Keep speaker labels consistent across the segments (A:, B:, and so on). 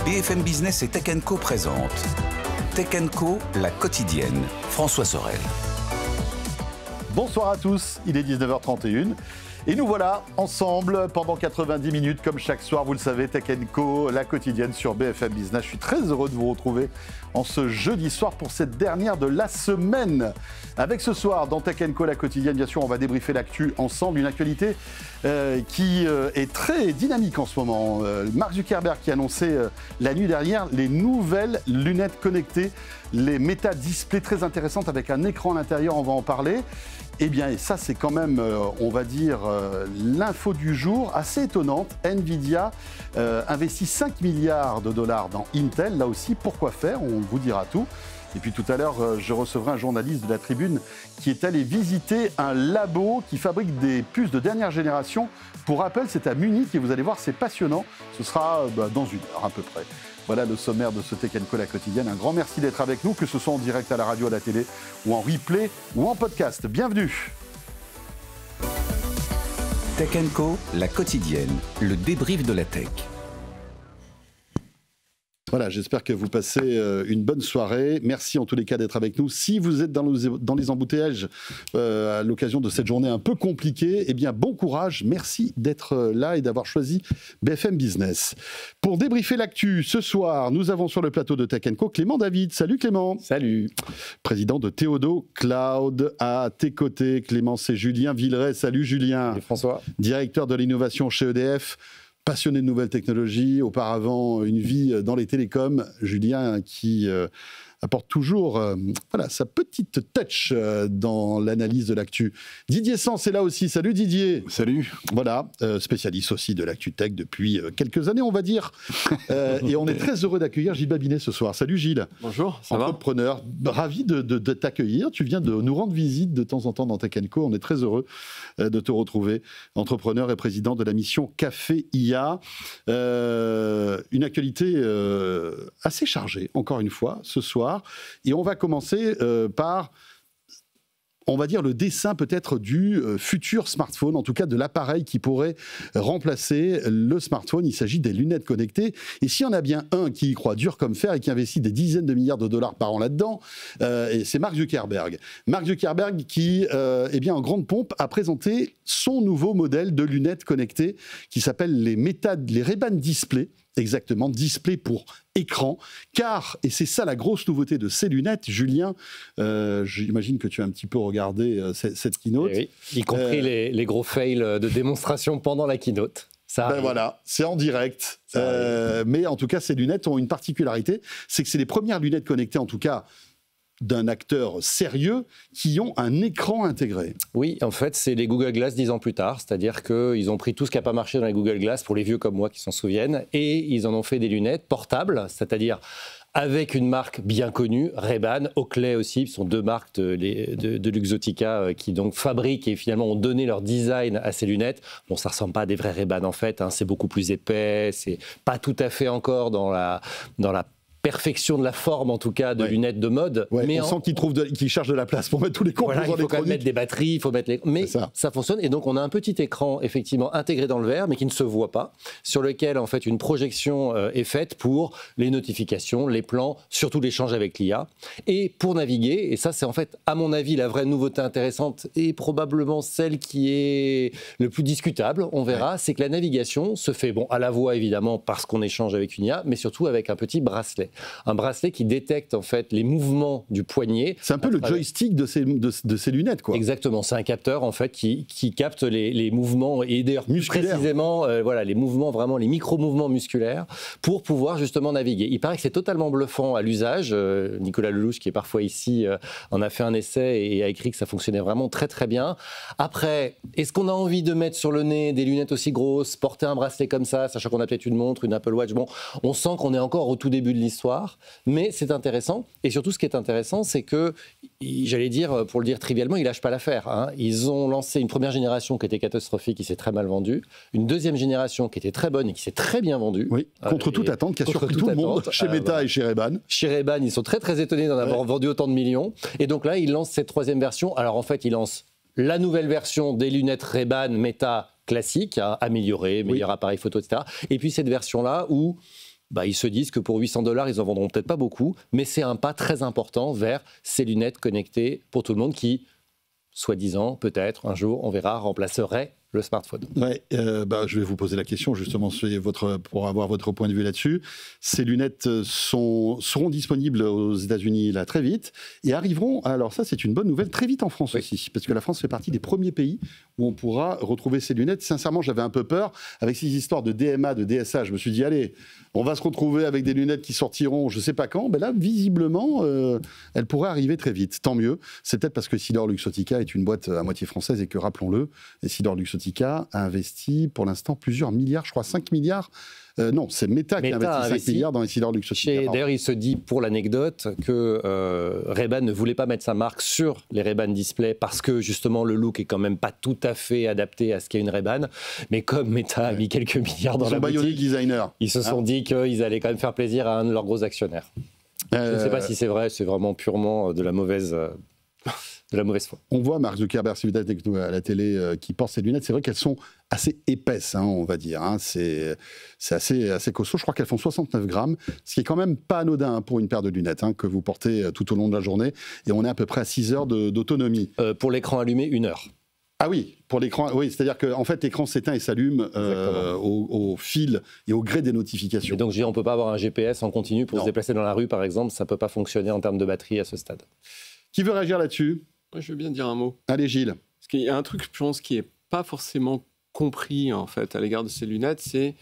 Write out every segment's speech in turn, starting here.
A: BFM Business et Tech Co présente Tech Co, la quotidienne. François Sorel.
B: Bonsoir à tous, il est 19h31. Et nous voilà ensemble pendant 90 minutes, comme chaque soir, vous le savez, Tech Co, la quotidienne sur BFM Business. Je suis très heureux de vous retrouver en ce jeudi soir pour cette dernière de la semaine. Avec ce soir, dans Tech Co, la quotidienne, bien sûr, on va débriefer l'actu ensemble. Une actualité qui est très dynamique en ce moment. Mark Zuckerberg qui a annoncé la nuit dernière les nouvelles lunettes connectées, les Meta Display très intéressantes avec un écran à l'intérieur, on va en parler. Eh bien, et ça, c'est quand même, on va dire, l'info du jour, assez étonnante. Nvidia investit 5 milliards de dollars dans Intel. Là aussi, pourquoi faire? On vous dira tout. Et puis tout à l'heure, je recevrai un journaliste de la Tribune qui est allé visiter un labo qui fabrique des puces de dernière génération. Pour Apple, c'est à Munich et vous allez voir, c'est passionnant. Ce sera dans une heure à peu près. Voilà le sommaire de ce Tech Co, la quotidienne. Un grand merci d'être avec nous, que ce soit en direct à la radio, à la télé, ou en replay, ou en podcast. Bienvenue.
A: Tech Co, la quotidienne, le débrief de la tech.
B: Voilà, j'espère que vous passez une bonne soirée. Merci en tous les cas d'être avec nous. Si vous êtes dans les embouteillages à l'occasion de cette journée un peu compliquée, eh bien bon courage. Merci d'être là et d'avoir choisi BFM Business. Pour débriefer l'actu, ce soir, nous avons sur le plateau de Tech Co Clément David. Salut Clément.
C: Salut.
B: Président de Théodo Cloud. À tes côtés, Clément, c'est Julien Villeray. Salut Julien.
C: Salut François.
B: Directeur de l'innovation chez EDF. Passionné de nouvelles technologies, auparavant une vie dans les télécoms, Julien qui apporte toujours sa petite touch dans l'analyse de l'actu. Didier Sens est là aussi, salut Didier.
D: Salut.
B: Voilà, spécialiste aussi de l'actu tech depuis quelques années on va dire. Et on est très heureux d'accueillir Gilles Babinet ce soir. Salut Gilles.
C: Bonjour, ça va ?
B: Entrepreneur, ravi de t'accueillir. Tu viens de nous rendre visite de temps en temps dans Tech Co. On est très heureux de te retrouver. Entrepreneur et président de la mission Café IA. Une actualité assez chargée, encore une fois, ce soir. Et on va commencer par, on va dire, le dessin peut-être du futur smartphone, en tout cas de l'appareil qui pourrait remplacer le smartphone. Il s'agit des lunettes connectées. Et s'il y en a bien un qui y croit dur comme fer et qui investit des dizaines de milliards de dollars par an là-dedans, et c'est Mark Zuckerberg. Mark Zuckerberg qui, en grande pompe, a présenté son nouveau modèle de lunettes connectées qui s'appelle les Ray-Ban Display. Exactement, display pour écran, car, et c'est ça la grosse nouveauté de ces lunettes, Julien, j'imagine que tu as un petit peu regardé cette keynote.
C: Oui, y compris les gros fails de démonstration pendant la keynote. Ça
B: voilà, c'est en direct. Mais en tout cas, ces lunettes ont une particularité, c'est que c'est les premières lunettes connectées, en tout cas, d'un acteur sérieux qui ont un écran intégré.
C: Oui, en fait, c'est les Google Glass 10 ans plus tard, c'est-à-dire qu'ils ont pris tout ce qui n'a pas marché dans les Google Glass, pour les vieux comme moi qui s'en souviennent, et ils en ont fait des lunettes portables, c'est-à-dire avec une marque bien connue, Ray-Ban, Oakley aussi, ce sont deux marques de Luxottica qui donc fabriquent et finalement ont donné leur design à ces lunettes. Bon, ça ne ressemble pas à des vrais Ray-Ban en fait, hein, c'est beaucoup plus épais, c'est pas tout à fait encore dans la perfection de la forme, en tout cas, de lunettes de mode.
B: Ouais, mais on sent qu'ils cherchent de la place pour mettre tous les composants électroniques.
C: Il faut quand même mettre des batteries, il faut mettre les... Mais ça fonctionne. Et donc, on a un petit écran, effectivement, intégré dans le verre, mais qui ne se voit pas, sur lequel, en fait, une projection est faite pour les notifications, les plans, surtout l'échange avec l'IA. Et pour naviguer, et ça, c'est en fait, à mon avis, la vraie nouveauté intéressante et probablement celle qui est le plus discutable, on verra, c'est que la navigation se fait, à la voix, évidemment, parce qu'on échange avec une IA, mais surtout avec un petit bracelet. Un bracelet qui détecte en fait les mouvements du poignet.
B: C'est un peu le joystick de ces lunettes, quoi.
C: Exactement, c'est un capteur en fait qui capte les mouvements et d'ailleurs plus précisément les mouvements, vraiment les micro-mouvements musculaires pour pouvoir justement naviguer. Il paraît que c'est totalement bluffant à l'usage. Nicolas Lelouch, qui est parfois ici, en a fait un essai et a écrit que ça fonctionnait vraiment très très bien. Après, est-ce qu'on a envie de mettre sur le nez des lunettes aussi grosses, porter un bracelet comme ça, sachant qu'on a peut-être une montre, une Apple Watch, on sent qu'on est encore au tout début de l'histoire. Mais c'est intéressant. Et surtout, ce qui est intéressant, c'est que, j'allais dire, pour le dire trivialement, ils ne lâchent pas l'affaire. Hein. Ils ont lancé une première génération qui était catastrophique, qui s'est très mal vendue. Une deuxième génération qui était très bonne et qui s'est très bien vendue.
B: Oui, contre toute attente, qui a surpris tout le monde, chez Meta et chez Ray-Ban.
C: Chez Ray-Ban, ils sont très très étonnés d'en avoir vendu autant de millions. Et donc là, ils lancent cette troisième version. Alors en fait, ils lancent la nouvelle version des lunettes Ray-Ban Meta classiques, améliorées, meilleur appareil photo, etc. Et puis cette version-là où ils se disent que pour 800 $, ils en vendront peut-être pas beaucoup, mais c'est un pas très important vers ces lunettes connectées pour tout le monde qui, soi-disant, peut-être un jour, on verra, remplacerait le smartphone.
B: Ouais, je vais vous poser la question justement pour avoir votre point de vue là-dessus. Ces lunettes seront disponibles aux États-Unis là très vite et arriveront, alors ça c'est une bonne nouvelle, très vite en France aussi, parce que la France fait partie des premiers pays où on pourra retrouver ces lunettes. Sincèrement, j'avais un peu peur avec ces histoires de DMA, de DSA. Je me suis dit, allez, on va se retrouver avec des lunettes qui sortiront je ne sais pas quand. Ben là, visiblement, elles pourraient arriver très vite. Tant mieux. C'est peut-être parce que Essilor-Luxottica est une boîte à moitié française et que, rappelons-le, Essilor-Luxottica a investi pour l'instant plusieurs milliards, je crois 5 milliards. Non, c'est Meta qui a investi 5 milliards dans Essilor-Luxottica.
C: D'ailleurs, il se dit, pour l'anecdote, que Ray-Ban ne voulait pas mettre sa marque sur les Ray-Ban Display parce que, justement, le look est quand même pas tout à fait adapté à ce qu'est une Ray-Ban. Mais comme Meta a mis quelques milliards dans la boutique, ils se sont dit qu'ils allaient quand même faire plaisir à un de leurs gros actionnaires. Je ne sais pas si c'est vrai, c'est vraiment purement de la mauvaise foi.
B: On voit Mark Zuckerberg, si vous êtes avec nous à la télé, qui porte ces lunettes. C'est vrai qu'elles sont assez épaisses, on va dire. C'est assez costaud. Je crois qu'elles font 69 grammes, ce qui est quand même pas anodin pour une paire de lunettes que vous portez tout au long de la journée. Et on est à peu près à 6 heures d'autonomie.
C: Pour l'écran allumé, 1 heure.
B: Ah oui, pour l'écran, oui, c'est-à-dire qu'en fait, l'écran s'éteint et s'allume au fil et au gré des notifications. Et
C: donc, on ne peut pas avoir un GPS en continu pour se déplacer dans la rue, par exemple. Ça ne peut pas fonctionner en termes de batterie à ce stade.
B: Qui veut réagir là-dessus ?
D: Moi, je veux bien dire un mot.
B: Allez, Gilles.
D: Parce qu'il y a un truc, je pense, qui n'est pas forcément compris, en fait, à l'égard de ces lunettes, c'est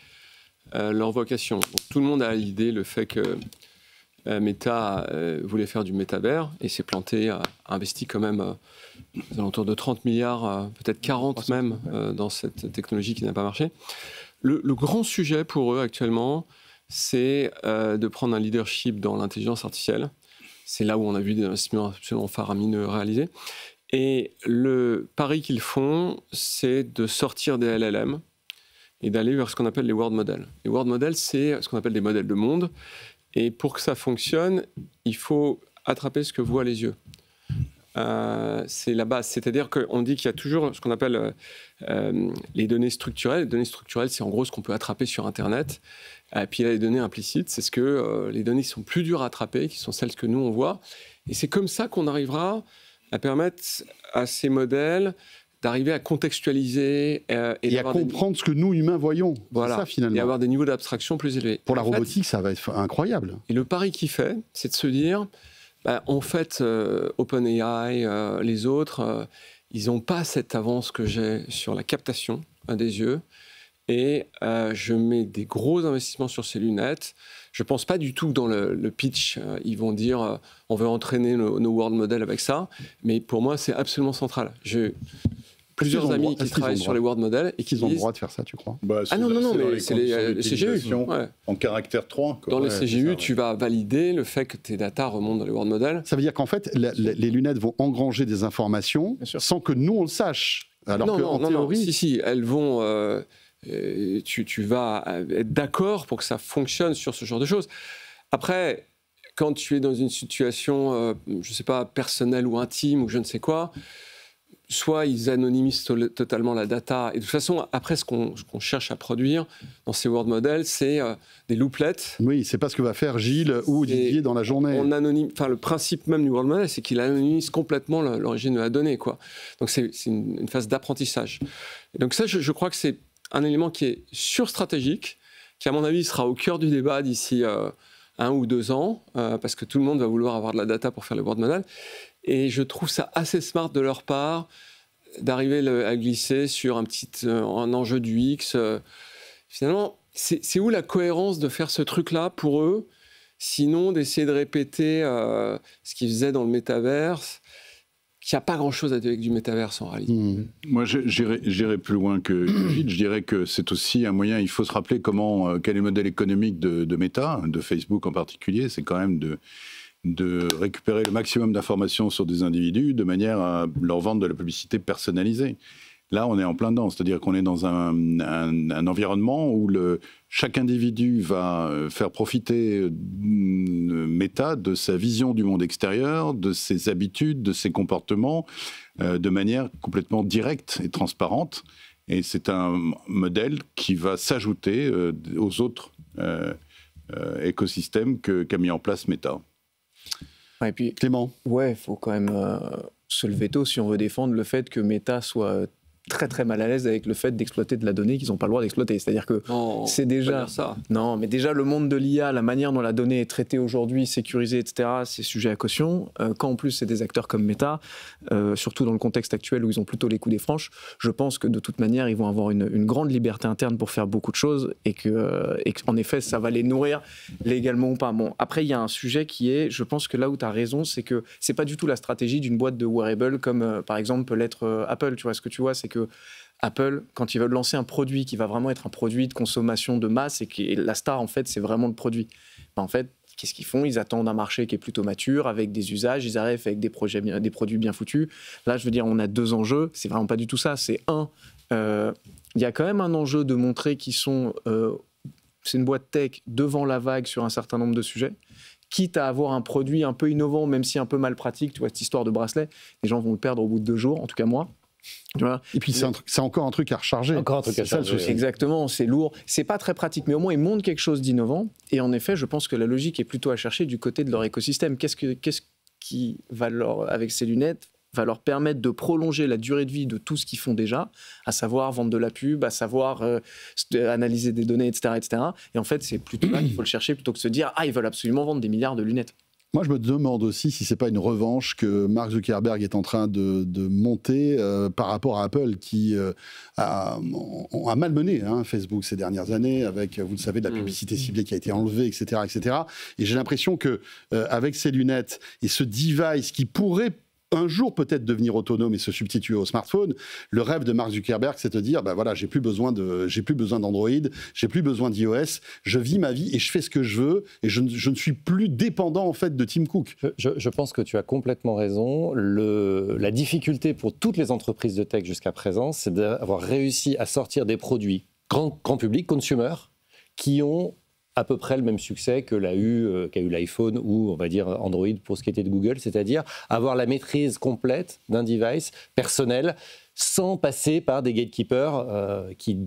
D: leur vocation. Donc, tout le monde a l'idée, le fait que Meta voulait faire du métavers et s'est planté, a investi quand même aux alentours de 30 milliards, peut-être 40 même, dans cette technologie qui n'a pas marché. Le grand sujet pour eux actuellement, c'est de prendre un leadership dans l'intelligence artificielle. C'est là où on a vu des investissements absolument faramineux réalisés. Et le pari qu'ils font, c'est de sortir des LLM et d'aller vers ce qu'on appelle les world models. Les world models, c'est ce qu'on appelle des modèles de monde. Et pour que ça fonctionne, il faut attraper ce que voient les yeux. C'est la base. C'est-à-dire qu'on dit qu'il y a toujours ce qu'on appelle les données structurelles. Les données structurelles, c'est en gros ce qu'on peut attraper sur Internet. Et puis il y a les données implicites, c'est ce que les données qui sont plus dures à attraper, qui sont celles que nous on voit. Et c'est comme ça qu'on arrivera à permettre à ces modèles d'arriver à contextualiser
B: et à comprendre ce que nous humains voyons.
D: Voilà.
B: C'est ça finalement.
D: Et avoir des niveaux d'abstraction plus élevés.
B: Pour la robotique, ça va être incroyable.
D: Et le pari qu'il fait, c'est de se dire, en fait, OpenAI, les autres, ils n'ont pas cette avance que j'ai sur la captation des yeux. Et je mets des gros investissements sur ces lunettes. Je ne pense pas du tout que dans le pitch, ils vont dire on veut entraîner nos world models avec ça. Mais pour moi, c'est absolument central. J'ai plusieurs amis qui travaillent sur les world models. Et qui
B: ont le droit de faire ça, tu crois ?
D: Non, mais c'est les CGU.
E: Ouais. En caractère 3.
D: Dans les CGU, tu vas valider le fait que tes data remontent dans les world models.
B: Ça veut dire qu'en fait, les lunettes vont engranger des informations sans que nous, on le sache. Alors qu'en théorie...
D: Si, elles vont... tu vas être d'accord pour que ça fonctionne sur ce genre de choses. Après, quand tu es dans une situation, je ne sais pas, personnelle ou intime ou je ne sais quoi, soit ils anonymisent totalement la data. Et de toute façon, après, ce qu'on cherche à produire dans ces world models, c'est des louplets.
B: Oui, c'est pas ce que va faire Gilles ou Didier dans la journée.
D: Le principe même du world model, c'est qu'il anonymise complètement l'origine de la donnée, quoi. Donc c'est une phase d'apprentissage. Et donc ça, je crois que c'est un élément qui est surstratégique, qui à mon avis sera au cœur du débat d'ici 1 ou 2 ans, parce que tout le monde va vouloir avoir de la data pour faire les world models. Et je trouve ça assez smart de leur part d'arriver à glisser sur un enjeu du X. Finalement, c'est où la cohérence de faire ce truc-là pour eux, sinon d'essayer de répéter ce qu'ils faisaient dans le métaverse, qu'il n'y a pas grand-chose à dire avec du métaverse en réalité.
E: Moi, j'irais plus loin que Gilles. Je dirais que c'est aussi un moyen, il faut se rappeler quel est le modèle économique de Meta, de Facebook en particulier, c'est quand même de récupérer le maximum d'informations sur des individus de manière à leur vendre de la publicité personnalisée. Là, on est en plein dedans, c'est-à-dire qu'on est dans un environnement où chaque individu va faire profiter Meta de sa vision du monde extérieur, de ses habitudes, de ses comportements, de manière complètement directe et transparente. Et c'est un modèle qui va s'ajouter aux autres écosystème qu'a mis en place Meta.
F: Et puis,
B: Clément.
F: Ouais, il faut quand même se lever tôt si on veut défendre le fait que Meta soit très très mal à l'aise avec le fait d'exploiter de la donnée qu'ils n'ont pas le droit d'exploiter. C'est-à-dire que c'est déjà
D: ça.
F: Non, mais déjà le monde de l'IA, la manière dont la donnée est traitée aujourd'hui, sécurisée, etc., c'est sujet à caution. Quand en plus c'est des acteurs comme Meta, surtout dans le contexte actuel où ils ont plutôt les coups des franches, je pense que de toute manière ils vont avoir une grande liberté interne pour faire beaucoup de choses et qu'en effet ça va les nourrir légalement ou pas. Bon, après il y a un sujet qui est, je pense que là où tu as raison, c'est que c'est pas du tout la stratégie d'une boîte de wearable comme par exemple peut l'être Apple. Tu vois, ce que tu vois, c'est que Apple, quand ils veulent lancer un produit qui va vraiment être un produit de consommation de masse et qui la star, en fait, c'est vraiment le produit. En fait, qu'est-ce qu'ils font ? Ils attendent un marché qui est plutôt mature, avec des usages, ils arrivent avec des produits bien foutus. Là, je veux dire, on a deux enjeux. C'est vraiment pas du tout ça. C'est il y a quand même un enjeu de montrer qu'ils sont... c'est une boîte tech devant la vague sur un certain nombre de sujets, quitte à avoir un produit un peu innovant, même si un peu mal pratique. Tu vois, cette histoire de bracelet, les gens vont le perdre au bout de 2 jours, en tout cas moi. Tu vois,
B: et puis c'est encore un truc à recharger.
C: Encore un truc à charger.
F: Exactement, c'est lourd. C'est pas très pratique, mais au moins ils montrent quelque chose d'innovant. Et en effet, je pense que la logique est plutôt à chercher du côté de leur écosystème. Qu'est-ce qui va avec ces lunettes, va leur permettre de prolonger la durée de vie de tout ce qu'ils font déjà, à savoir vendre de la pub, à savoir analyser des données, etc., etc. Et en fait, c'est plutôt là qu'il faut le chercher plutôt que de se dire « Ah, ils veulent absolument vendre des milliards de lunettes ».
B: Moi, je me demande aussi si c'est pas une revanche que Mark Zuckerberg est en train de monter par rapport à Apple, qui a malmené Facebook ces dernières années, avec, vous le savez, de la publicité ciblée qui a été enlevée, etc., etc. Et j'ai l'impression que avec ces lunettes et ce device qui pourrait un jour peut-être devenir autonome et se substituer au smartphone, le rêve de Mark Zuckerberg, c'est de dire, ben voilà, j'ai plus besoin d'Android, j'ai plus besoin d'iOS, je vis ma vie et je fais ce que je veux et je ne suis plus dépendant en fait de Tim Cook.
C: Je pense que tu as complètement raison. La difficulté pour toutes les entreprises de tech jusqu'à présent, c'est d'avoir réussi à sortir des produits grand public, consumer, qui ont à peu près le même succès qu'a eu l'iPhone ou, on va dire, Android pour ce qui était de Google, c'est-à-dire avoir la maîtrise complète d'un device personnel sans passer par des gatekeepers qui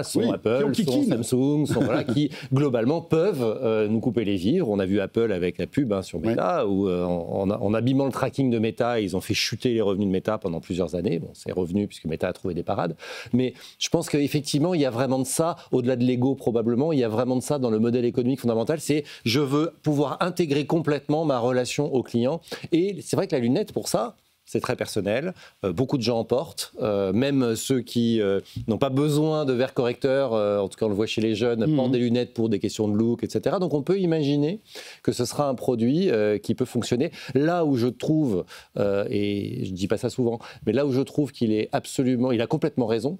C: sont Apple, sont Samsung, qui globalement peuvent nous couper les vivres. On a vu Apple avec la pub sur Meta, où en abîmant le tracking de Meta, ils ont fait chuter les revenus de Meta pendant plusieurs années. Bon, c'est revenu puisque Meta a trouvé des parades. Mais je pense qu'effectivement, il y a vraiment de ça, au-delà de l'ego probablement, il y a vraiment de ça dans le modèle économique fondamental, c'est je veux pouvoir intégrer complètement ma relation au client. Et c'est vrai que la lunette, pour ça, c'est très personnel, beaucoup de gens en portent, même ceux qui n'ont pas besoin de verre correcteur, en tout cas on le voit chez les jeunes, portent des lunettes pour des questions de look, etc. Donc on peut imaginer que ce sera un produit qui peut fonctionner. Là où je trouve, et je ne dis pas ça souvent, mais là où je trouve il a complètement raison,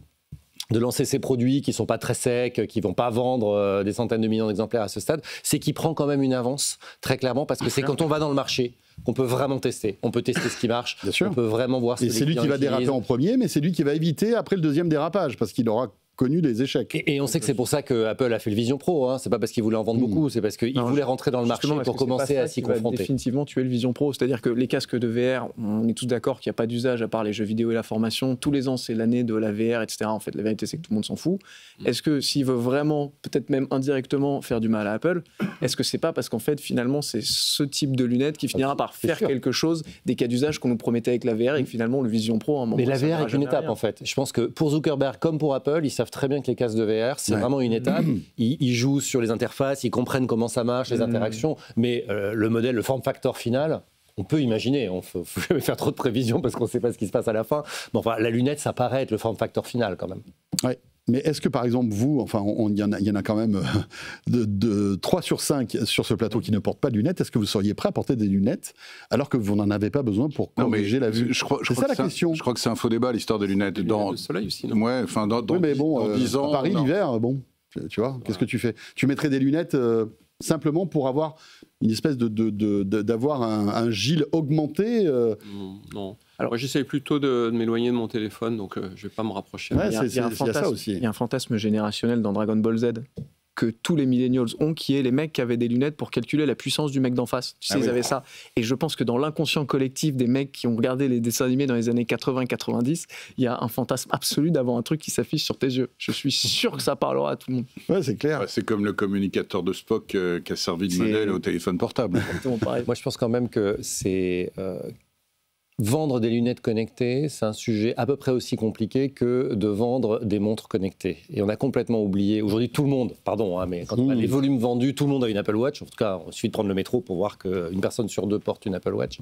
C: de lancer ces produits qui ne sont pas très secs, qui ne vont pas vendre des centaines de millions d'exemplaires à ce stade, c'est qu'il prend quand même une avance, très clairement, parce que c'est quand on va dans le marché qu'on peut vraiment tester. On peut tester ce qui marche, on peut vraiment voir ce que les clients utilisent. Et c'est lui qui va déraper en premier, mais c'est lui qui va éviter après le deuxième dérapage, parce qu'il aura connu des échecs. Et on sait que c'est pour ça que Apple a fait le Vision Pro. C'est pas parce qu'il voulait en vendre beaucoup, c'est parce qu'il voulait rentrer dans le marché pour commencer à s'y confronter.
F: Définitivement tuer le Vision Pro, c'est-à-dire que les casques de VR, on est tous d'accord qu'il n'y a pas d'usage à part les jeux vidéo et la formation. Tous les ans, c'est l'année de la VR, etc. En fait, la vérité, c'est que tout le monde s'en fout. Est-ce que s'il veut vraiment, peut-être même indirectement, faire du mal à Apple, est-ce que c'est pas parce qu'en fait, finalement, c'est ce type de lunettes qui finira par faire quelque chose des cas d'usage qu'on nous promettait avec la VR et que finalement, le Vision Pro, à un moment,
C: mais la VR est une étape, en fait. Je pense que pour Zuckerberg comme pour Apple, ils savent très bien que les casques de VR, c'est vraiment une étape. Ils jouent sur les interfaces, ils comprennent comment ça marche, les interactions, mais le modèle, le form factor final, on peut imaginer. Il ne faut jamais faire trop de prévisions parce qu'on ne sait pas ce qui se passe à la fin. Mais enfin, la lunette, ça paraît être le form factor final quand même.
B: Ouais. Mais est-ce que, par exemple, vous, enfin, il y en a quand même 3 sur 5 sur ce plateau qui ne portent pas de lunettes, est-ce que vous seriez prêt à porter des lunettes alors que vous n'en avez pas besoin pour corriger la vue? C'est ça la question.
E: Je crois que c'est un faux débat, l'histoire des lunettes. Dans
D: le soleil aussi, non?
E: Ouais, enfin, dans 10 ans...
B: À Paris, l'hiver, bon, tu vois, qu'est-ce que tu fais? Tu mettrais des lunettes simplement pour avoir une espèce d'avoir un Gilles augmenté
D: Non. Alors, moi, j'essaye plutôt de m'éloigner de mon téléphone, donc je ne vais pas me rapprocher.
B: Ouais, il y a ça aussi.
F: Il y a un fantasme générationnel dans Dragon Ball Z. que tous les millennials ont, qui est les mecs qui avaient des lunettes pour calculer la puissance du mec d'en face. Tu sais, ils avaient ça. Et je pense que dans l'inconscient collectif des mecs qui ont regardé les dessins animés dans les années 80-90, il y a un fantasme absolu d'avoir un truc qui s'affiche sur tes yeux. Je suis sûr que ça parlera à tout le monde.
B: Ouais, c'est clair.
E: C'est comme le communicateur de Spock qui a servi de modèle au téléphone portable.
F: Exactement pareil.
C: Moi, je pense quand même que c'est... Vendre des lunettes connectées, c'est un sujet à peu près aussi compliqué que de vendre des montres connectées. Et on a complètement oublié, aujourd'hui tout le monde, mais quand on a les volumes vendus, tout le monde a une Apple Watch. En tout cas, il suffit de prendre le métro pour voir qu'une personne sur deux porte une Apple Watch.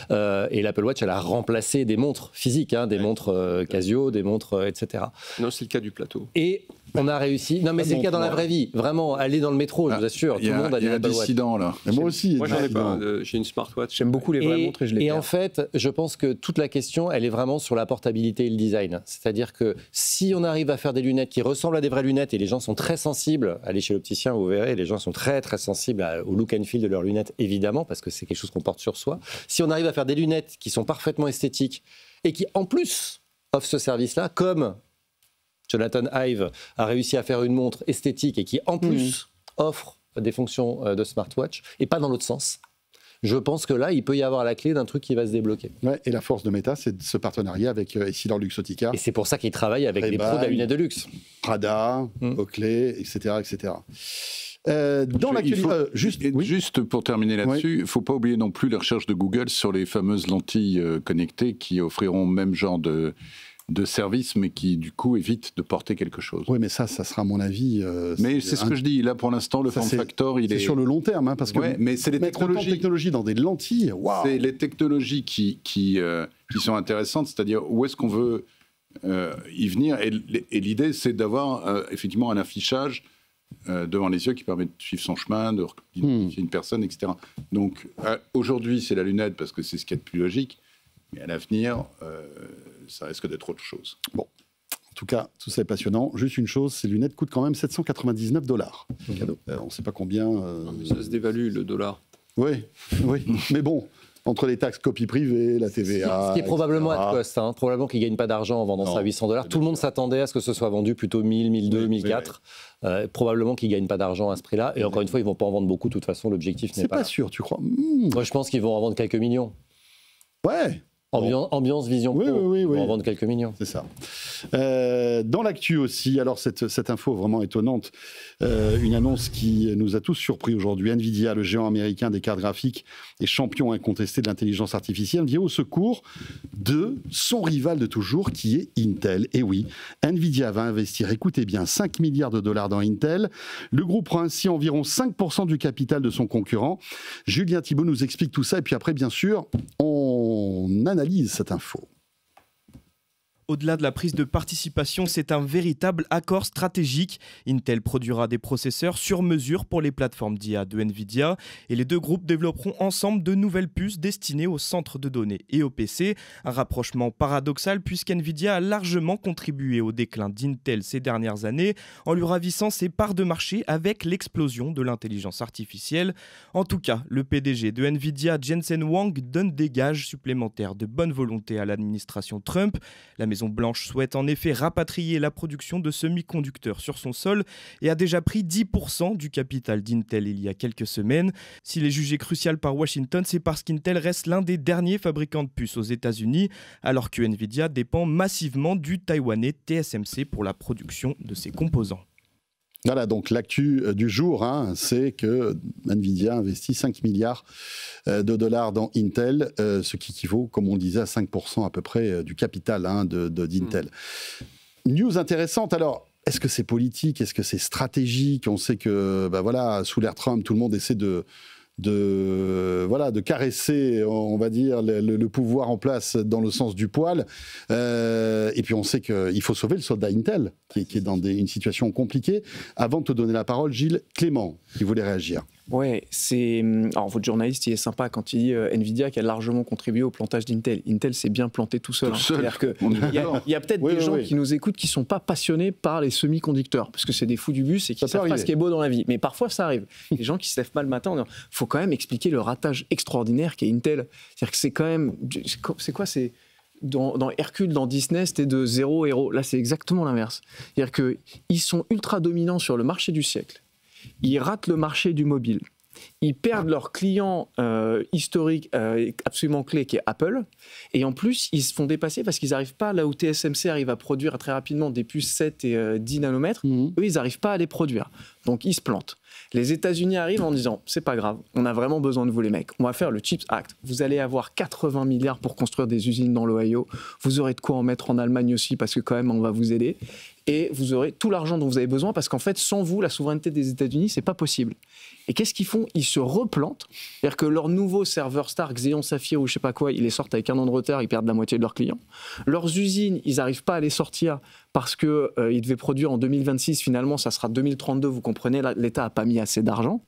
C: Et l'Apple Watch, elle a remplacé des montres physiques, des montres Casio, des montres, etc.
D: Non, c'est le cas du plateau.
C: Et on a réussi. Non, mais c'est le cas dans la vraie vie. Vraiment, aller dans le métro, je vous assure, tout le monde a une Apple Watch.
E: Il y a un dissident, là.
B: Mais moi aussi.
D: Moi, j'en ai pas. J'ai une smartwatch.
F: J'aime beaucoup les vraies montres et je les perds.
C: En fait, je pense que toute la question, elle est vraiment sur la portabilité et le design. C'est-à-dire que si on arrive à faire des lunettes qui ressemblent à des vraies lunettes, et les gens sont très sensibles, allez chez l'opticien, vous verrez, les gens sont très très sensibles au look and feel de leurs lunettes, évidemment, parce que c'est quelque chose qu'on porte sur soi. Si on arrive à faire des lunettes qui sont parfaitement esthétiques et qui, en plus, offrent ce service-là, comme Jonathan Ive a réussi à faire une montre esthétique et qui, en plus, offre des fonctions de smartwatch, et pas dans l'autre sens. Je pense que là, il peut y avoir la clé d'un truc qui va se débloquer.
B: Ouais, et la force de Meta, c'est ce partenariat avec Essilor-Luxottica.
C: Et c'est pour ça qu'ils travaillent avec les pros de la lunette de luxe.
B: Prada, Oakley, etc. etc. Dans l'actualité,
E: juste pour terminer là-dessus, il ne faut pas oublier non plus les recherches de Google sur les fameuses lentilles connectées qui offriront le même genre de service, mais qui, du coup, évite de porter quelque chose.
B: Oui, mais ça sera à mon avis...
E: mais c'est ce que je dis. Là, pour l'instant, le form factor, il est...
B: C'est sur le long terme, parce que
E: mais c'est les
B: technologies dans des lentilles, waouh.
E: C'est les technologies qui sont intéressantes, c'est-à-dire où est-ce qu'on veut y venir. Et l'idée, c'est d'avoir effectivement un affichage devant les yeux qui permet de suivre son chemin, de identifier une personne, etc. Donc, aujourd'hui, c'est la lunette, parce que c'est ce qu'il y a de plus logique. Mais à l'avenir... ça risque d'être autre chose.
B: Bon, en tout cas, tout ça est passionnant. Juste une chose, ces lunettes coûtent quand même $799. Cadeau. On ne sait pas combien...
D: Ça se dévalue, le dollar.
B: Oui, mais bon, entre les taxes copie privée, la TVA...
C: Ce qui est probablement à cost, probablement qu'ils ne gagnent pas d'argent en vendant ça à $800. Tout le monde s'attendait à ce que ce soit vendu plutôt 1000, 1200, 1004. Probablement qu'ils ne gagnent pas d'argent à ce prix-là. Et encore une fois, ils ne vont pas en vendre beaucoup. De toute façon, l'objectif n'est pas là.
B: C'est pas sûr, tu crois?
C: Moi, je pense qu'ils vont en vendre quelques millions.
B: Ouais.
C: Ambiance Vision Pro,
B: oui.
C: on va en vendre quelques millions.
B: C'est ça. Dans l'actu aussi, alors cette info vraiment étonnante, une annonce qui nous a tous surpris aujourd'hui. Nvidia, le géant américain des cartes graphiques et champion incontesté de l'intelligence artificielle, vient au secours de son rival de toujours qui est Intel. Et oui, Nvidia va investir, écoutez bien, $5 milliards dans Intel. Le groupe prend ainsi environ 5% du capital de son concurrent. Julien Thibault nous explique tout ça et puis après, bien sûr, on analyse cette info.
G: Au-delà de la prise de participation, c'est un véritable accord stratégique. Intel produira des processeurs sur mesure pour les plateformes d'IA de Nvidia et les deux groupes développeront ensemble de nouvelles puces destinées aux centres de données et aux PC. Un rapprochement paradoxal puisqu'Nvidia a largement contribué au déclin d'Intel ces dernières années en lui ravissant ses parts de marché avec l'explosion de l'intelligence artificielle. En tout cas, le PDG de Nvidia, Jensen Huang, donne des gages supplémentaires de bonne volonté à l'administration Trump. La Maison-Blanche souhaite en effet rapatrier la production de semi-conducteurs sur son sol et a déjà pris 10% du capital d'Intel il y a quelques semaines. S'il est jugé crucial par Washington, c'est parce qu'Intel reste l'un des derniers fabricants de puces aux États-Unis, alors que Nvidia dépend massivement du taïwanais TSMC pour la production de ses composants.
B: Voilà, donc l'actu du jour, c'est que Nvidia investit $5 milliards dans Intel, ce qui équivaut, comme on disait, à 5% à peu près du capital d'Intel. News intéressante, alors, est-ce que c'est politique, est-ce que c'est stratégique? On sait que, sous l'ère Trump, tout le monde essaie de caresser, on va dire, le pouvoir en place dans le sens du poil. Et puis on sait qu'il faut sauver le soldat Intel, qui est dans une situation compliquée. Avant de te donner la parole, Gilles Clément, qui voulait réagir.
F: Ouais, alors votre journaliste, il est sympa quand il dit Nvidia qui a largement contribué au plantage d'Intel. Intel s'est bien planté tout seul. C'est-à-dire qu'il y a peut-être des gens qui nous écoutent qui ne sont pas passionnés par les semi-conducteurs, parce que c'est des fous du bus et qui ne savent pas ce qui est beau dans la vie. Mais parfois, ça arrive. Les gens qui se lèvent pas le matin, il faut quand même expliquer le ratage extraordinaire qu'est Intel. C'est-à-dire que c'est quand même... C'est quoi dans Hercule, dans Disney, c'était de zéro héros. Là, c'est exactement l'inverse. C'est-à-dire qu'ils sont ultra dominants sur le marché du siècle. ils ratent le marché du mobile. Ils perdent leur client historique absolument clé qui est Apple. Et en plus, ils se font dépasser parce qu'ils n'arrivent pas là où TSMC arrive à produire très rapidement des puces 7 et 10 nanomètres. Eux, ils n'arrivent pas à les produire. Donc, ils se plantent. Les États-Unis arrivent en disant c'est pas grave, on a vraiment besoin de vous les mecs. On va faire le CHIPS Act. Vous allez avoir 80 milliards pour construire des usines dans l'Ohio. Vous aurez de quoi en mettre en Allemagne aussi parce que quand même on va vous aider. Et vous aurez tout l'argent dont vous avez besoin parce qu'en fait sans vous la souveraineté des États-Unis c'est pas possible. Et qu'est-ce qu'ils font? Ils se replantent. C'est-à-dire que leur nouveau serveur Star, Xeon Saphir ou je sais pas quoi, ils les sortent avec un an de retard, ils perdent la moitié de leurs clients. Leurs usines, ils n'arrivent pas à les sortir parce qu'ils devaient produire en 2026, finalement ça sera 2032, vous comprenez, l'État n'a pas mis assez d'argent.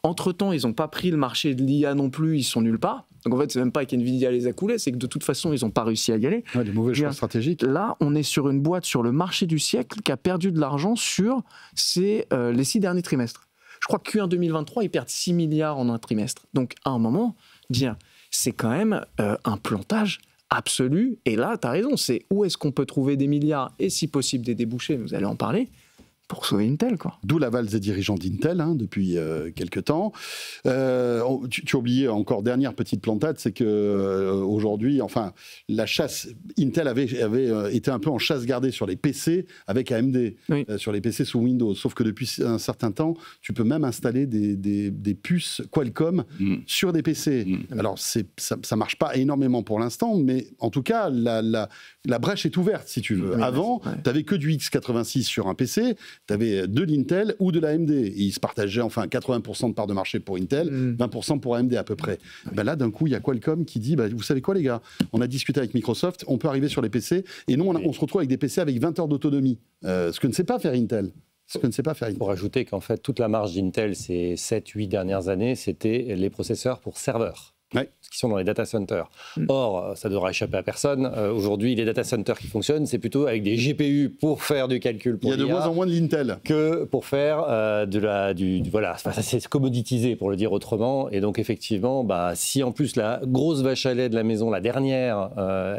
F: Entre-temps, ils n'ont pas pris le marché de l'IA non plus, ils sont nulle part. Donc en fait, c'est même pas qu'NVIDIA les a coulés, c'est que de toute façon, ils n'ont pas réussi à y aller.
B: Ouais, des mauvais choix stratégiques.
F: Là, on est sur une boîte sur le marché du siècle qui a perdu de l'argent sur les 6 derniers trimestres. Je crois que Q1 2023, ils perdent 6 milliards en un trimestre. Donc à un moment, c'est quand même un plantage absolu. Et là, tu as raison, c'est où est-ce qu'on peut trouver des milliards et si possible des débouchés, vous allez en parler, pour sauver Intel, quoi.
B: D'où l'aval des dirigeants d'Intel depuis quelques temps. Tu as oublié encore dernière petite plantade, c'est que aujourd'hui, enfin, la chasse, Intel avait été un peu en chasse gardée sur les PC avec AMD,
F: oui.
B: Sur les PC sous Windows. Sauf que depuis un certain temps, tu peux même installer des puces Qualcomm sur des PC. Alors ça marche pas énormément pour l'instant, mais en tout cas la brèche est ouverte si tu veux. Oui, avant, tu avais que du x86 sur un PC. Tu avais de l'Intel ou de l'AMD. Ils se partageaient 80% de part de marché pour Intel, 20% pour AMD à peu près. Ben là, d'un coup, il y a Qualcomm qui dit vous savez quoi, les gars, on a discuté avec Microsoft, on peut arriver sur les PC, et nous, on se retrouve avec des PC avec 20 heures d'autonomie. Ce que ne sait pas faire Intel.
C: Pour ajouter qu'en fait, toute la marge d'Intel ces 7-8 dernières années, c'était les processeurs pour serveurs.
B: Ouais.
C: Qui sont dans les data centers. Or, ça ne devra échapper à personne. Aujourd'hui, les data centers qui fonctionnent, c'est plutôt avec des GPU pour faire du calcul.
B: Il y a de moins en moins de l'Intel.
C: Que pour faire voilà, ça c'est commoditisé pour le dire autrement. Et donc, effectivement, si en plus la grosse vache à lait de la maison, la dernière,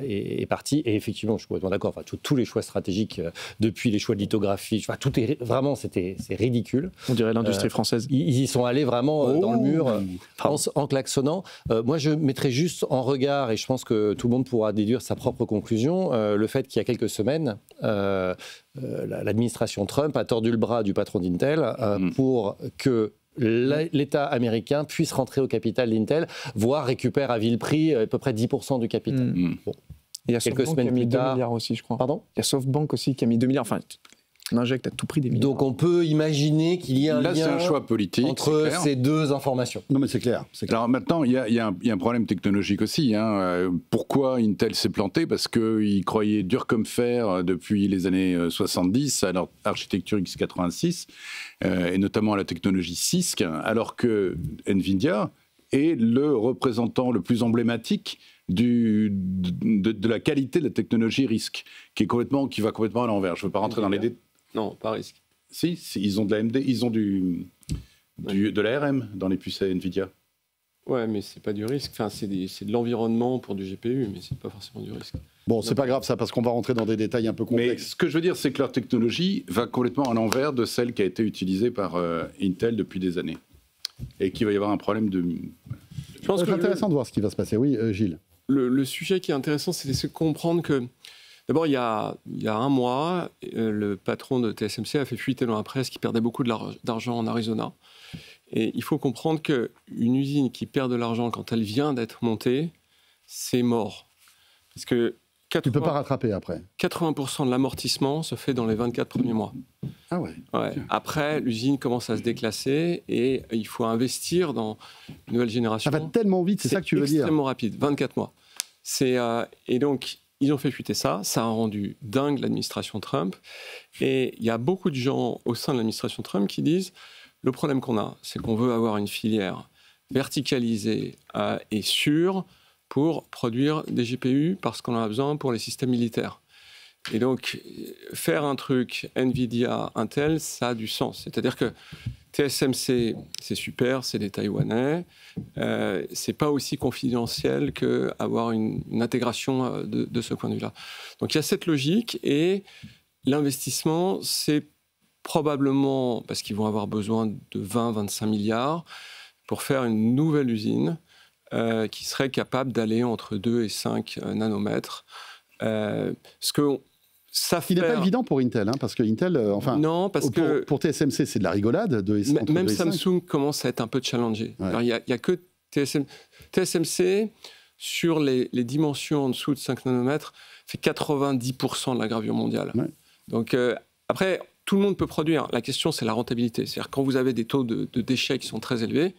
C: est partie, et effectivement, je suis complètement d'accord, tous les choix stratégiques, depuis les choix de lithographie, tout est vraiment, c'est ridicule.
F: On dirait l'industrie française.
C: Ils y sont allés vraiment dans le mur en klaxonnant. Moi, je mettrais juste en regard, et je pense que tout le monde pourra déduire sa propre conclusion, le fait qu'il y a quelques semaines, l'administration Trump a tordu le bras du patron d'Intel pour que l'État américain puisse rentrer au capital d'Intel, voire récupère à vil prix à peu près 10% du capital. Bon.
F: Il y a quelques semaines qui a mis 2 milliards aussi, je crois.
C: Pardon ?
F: Il y a SoftBank aussi qui a mis 2 milliards. Enfin, on injecte à tout prix des milliards.
C: Donc on peut imaginer qu'il y a un lien
E: c'est un choix politique,
C: entre ces deux informations.
B: Non mais c'est clair.
E: Alors maintenant, il y a un problème technologique aussi. Pourquoi Intel s'est planté? Parce qu'ils croyaient dur comme fer depuis les années 70 à leur architecture x86, et notamment à la technologie CISC, alors que NVIDIA est le représentant le plus emblématique de la qualité de la technologie RISC, qui va complètement à l'envers. Je ne veux pas rentrer dans les détails.
D: Non, pas RISC.
E: Si, ils ont de l'AMD, ils ont de l'ARM dans les puces NVIDIA.
D: Ouais, mais c'est pas du risque. Enfin, c'est de l'environnement pour du GPU, mais c'est pas forcément du risque.
B: Bon, c'est pas grave ça, parce qu'on va rentrer dans des détails un peu complexes.
E: Mais ce que je veux dire, c'est que leur technologie va complètement à l'envers de celle qui a été utilisée par Intel depuis des années. Et qu'il va y avoir un problème de...
B: Je pense que c'est intéressant de voir ce qui va se passer. Oui, Gilles.
D: Le sujet qui est intéressant, c'est de comprendre que, d'abord, il y a un mois, le patron de TSMC a fait fuiter dans la presse qu'il perdait beaucoup d'argent en Arizona. Et il faut comprendre qu'une usine qui perd de l'argent quand elle vient d'être montée, c'est mort. Parce que
B: tu ne peux pas rattraper après.
D: 80% de l'amortissement se fait dans les 24 premiers mois.
B: Ah ouais.
D: Après, l'usine commence à se déclasser et il faut investir dans une nouvelle génération.
B: Ça va tellement vite, c'est ça que tu veux dire.
D: C'est extrêmement rapide, 24 mois. Et donc, ils ont fait fuiter ça. Ça a rendu dingue l'administration Trump. Et il y a beaucoup de gens au sein de l'administration Trump qui disent le problème qu'on a, c'est qu'on veut avoir une filière verticalisée et sûre pour produire des GPU parce qu'on en a besoin pour les systèmes militaires. Et donc, faire un truc NVIDIA, Intel, ça a du sens. C'est-à-dire que TSMC, c'est super, c'est des Taïwanais. C'est pas aussi confidentiel qu'avoir une intégration de ce point de vue-là. Donc, il y a cette logique et l'investissement, c'est probablement, parce qu'ils vont avoir besoin de 20-25 milliards, pour faire une nouvelle usine qui serait capable d'aller entre 2 et 5 nanomètres. Ce que
B: il n'est pas évident pour Intel, parce que Intel,
D: non, parce que
B: pour TSMC, c'est de la rigolade.
D: Même Samsung commence à être un peu challengé. Il n'y a que TSMC, sur les dimensions en dessous de 5 nanomètres, fait 90% de la gravure mondiale. Ouais. Donc après, tout le monde peut produire. La question, c'est la rentabilité. C'est-à-dire quand vous avez des taux de déchets qui sont très élevés,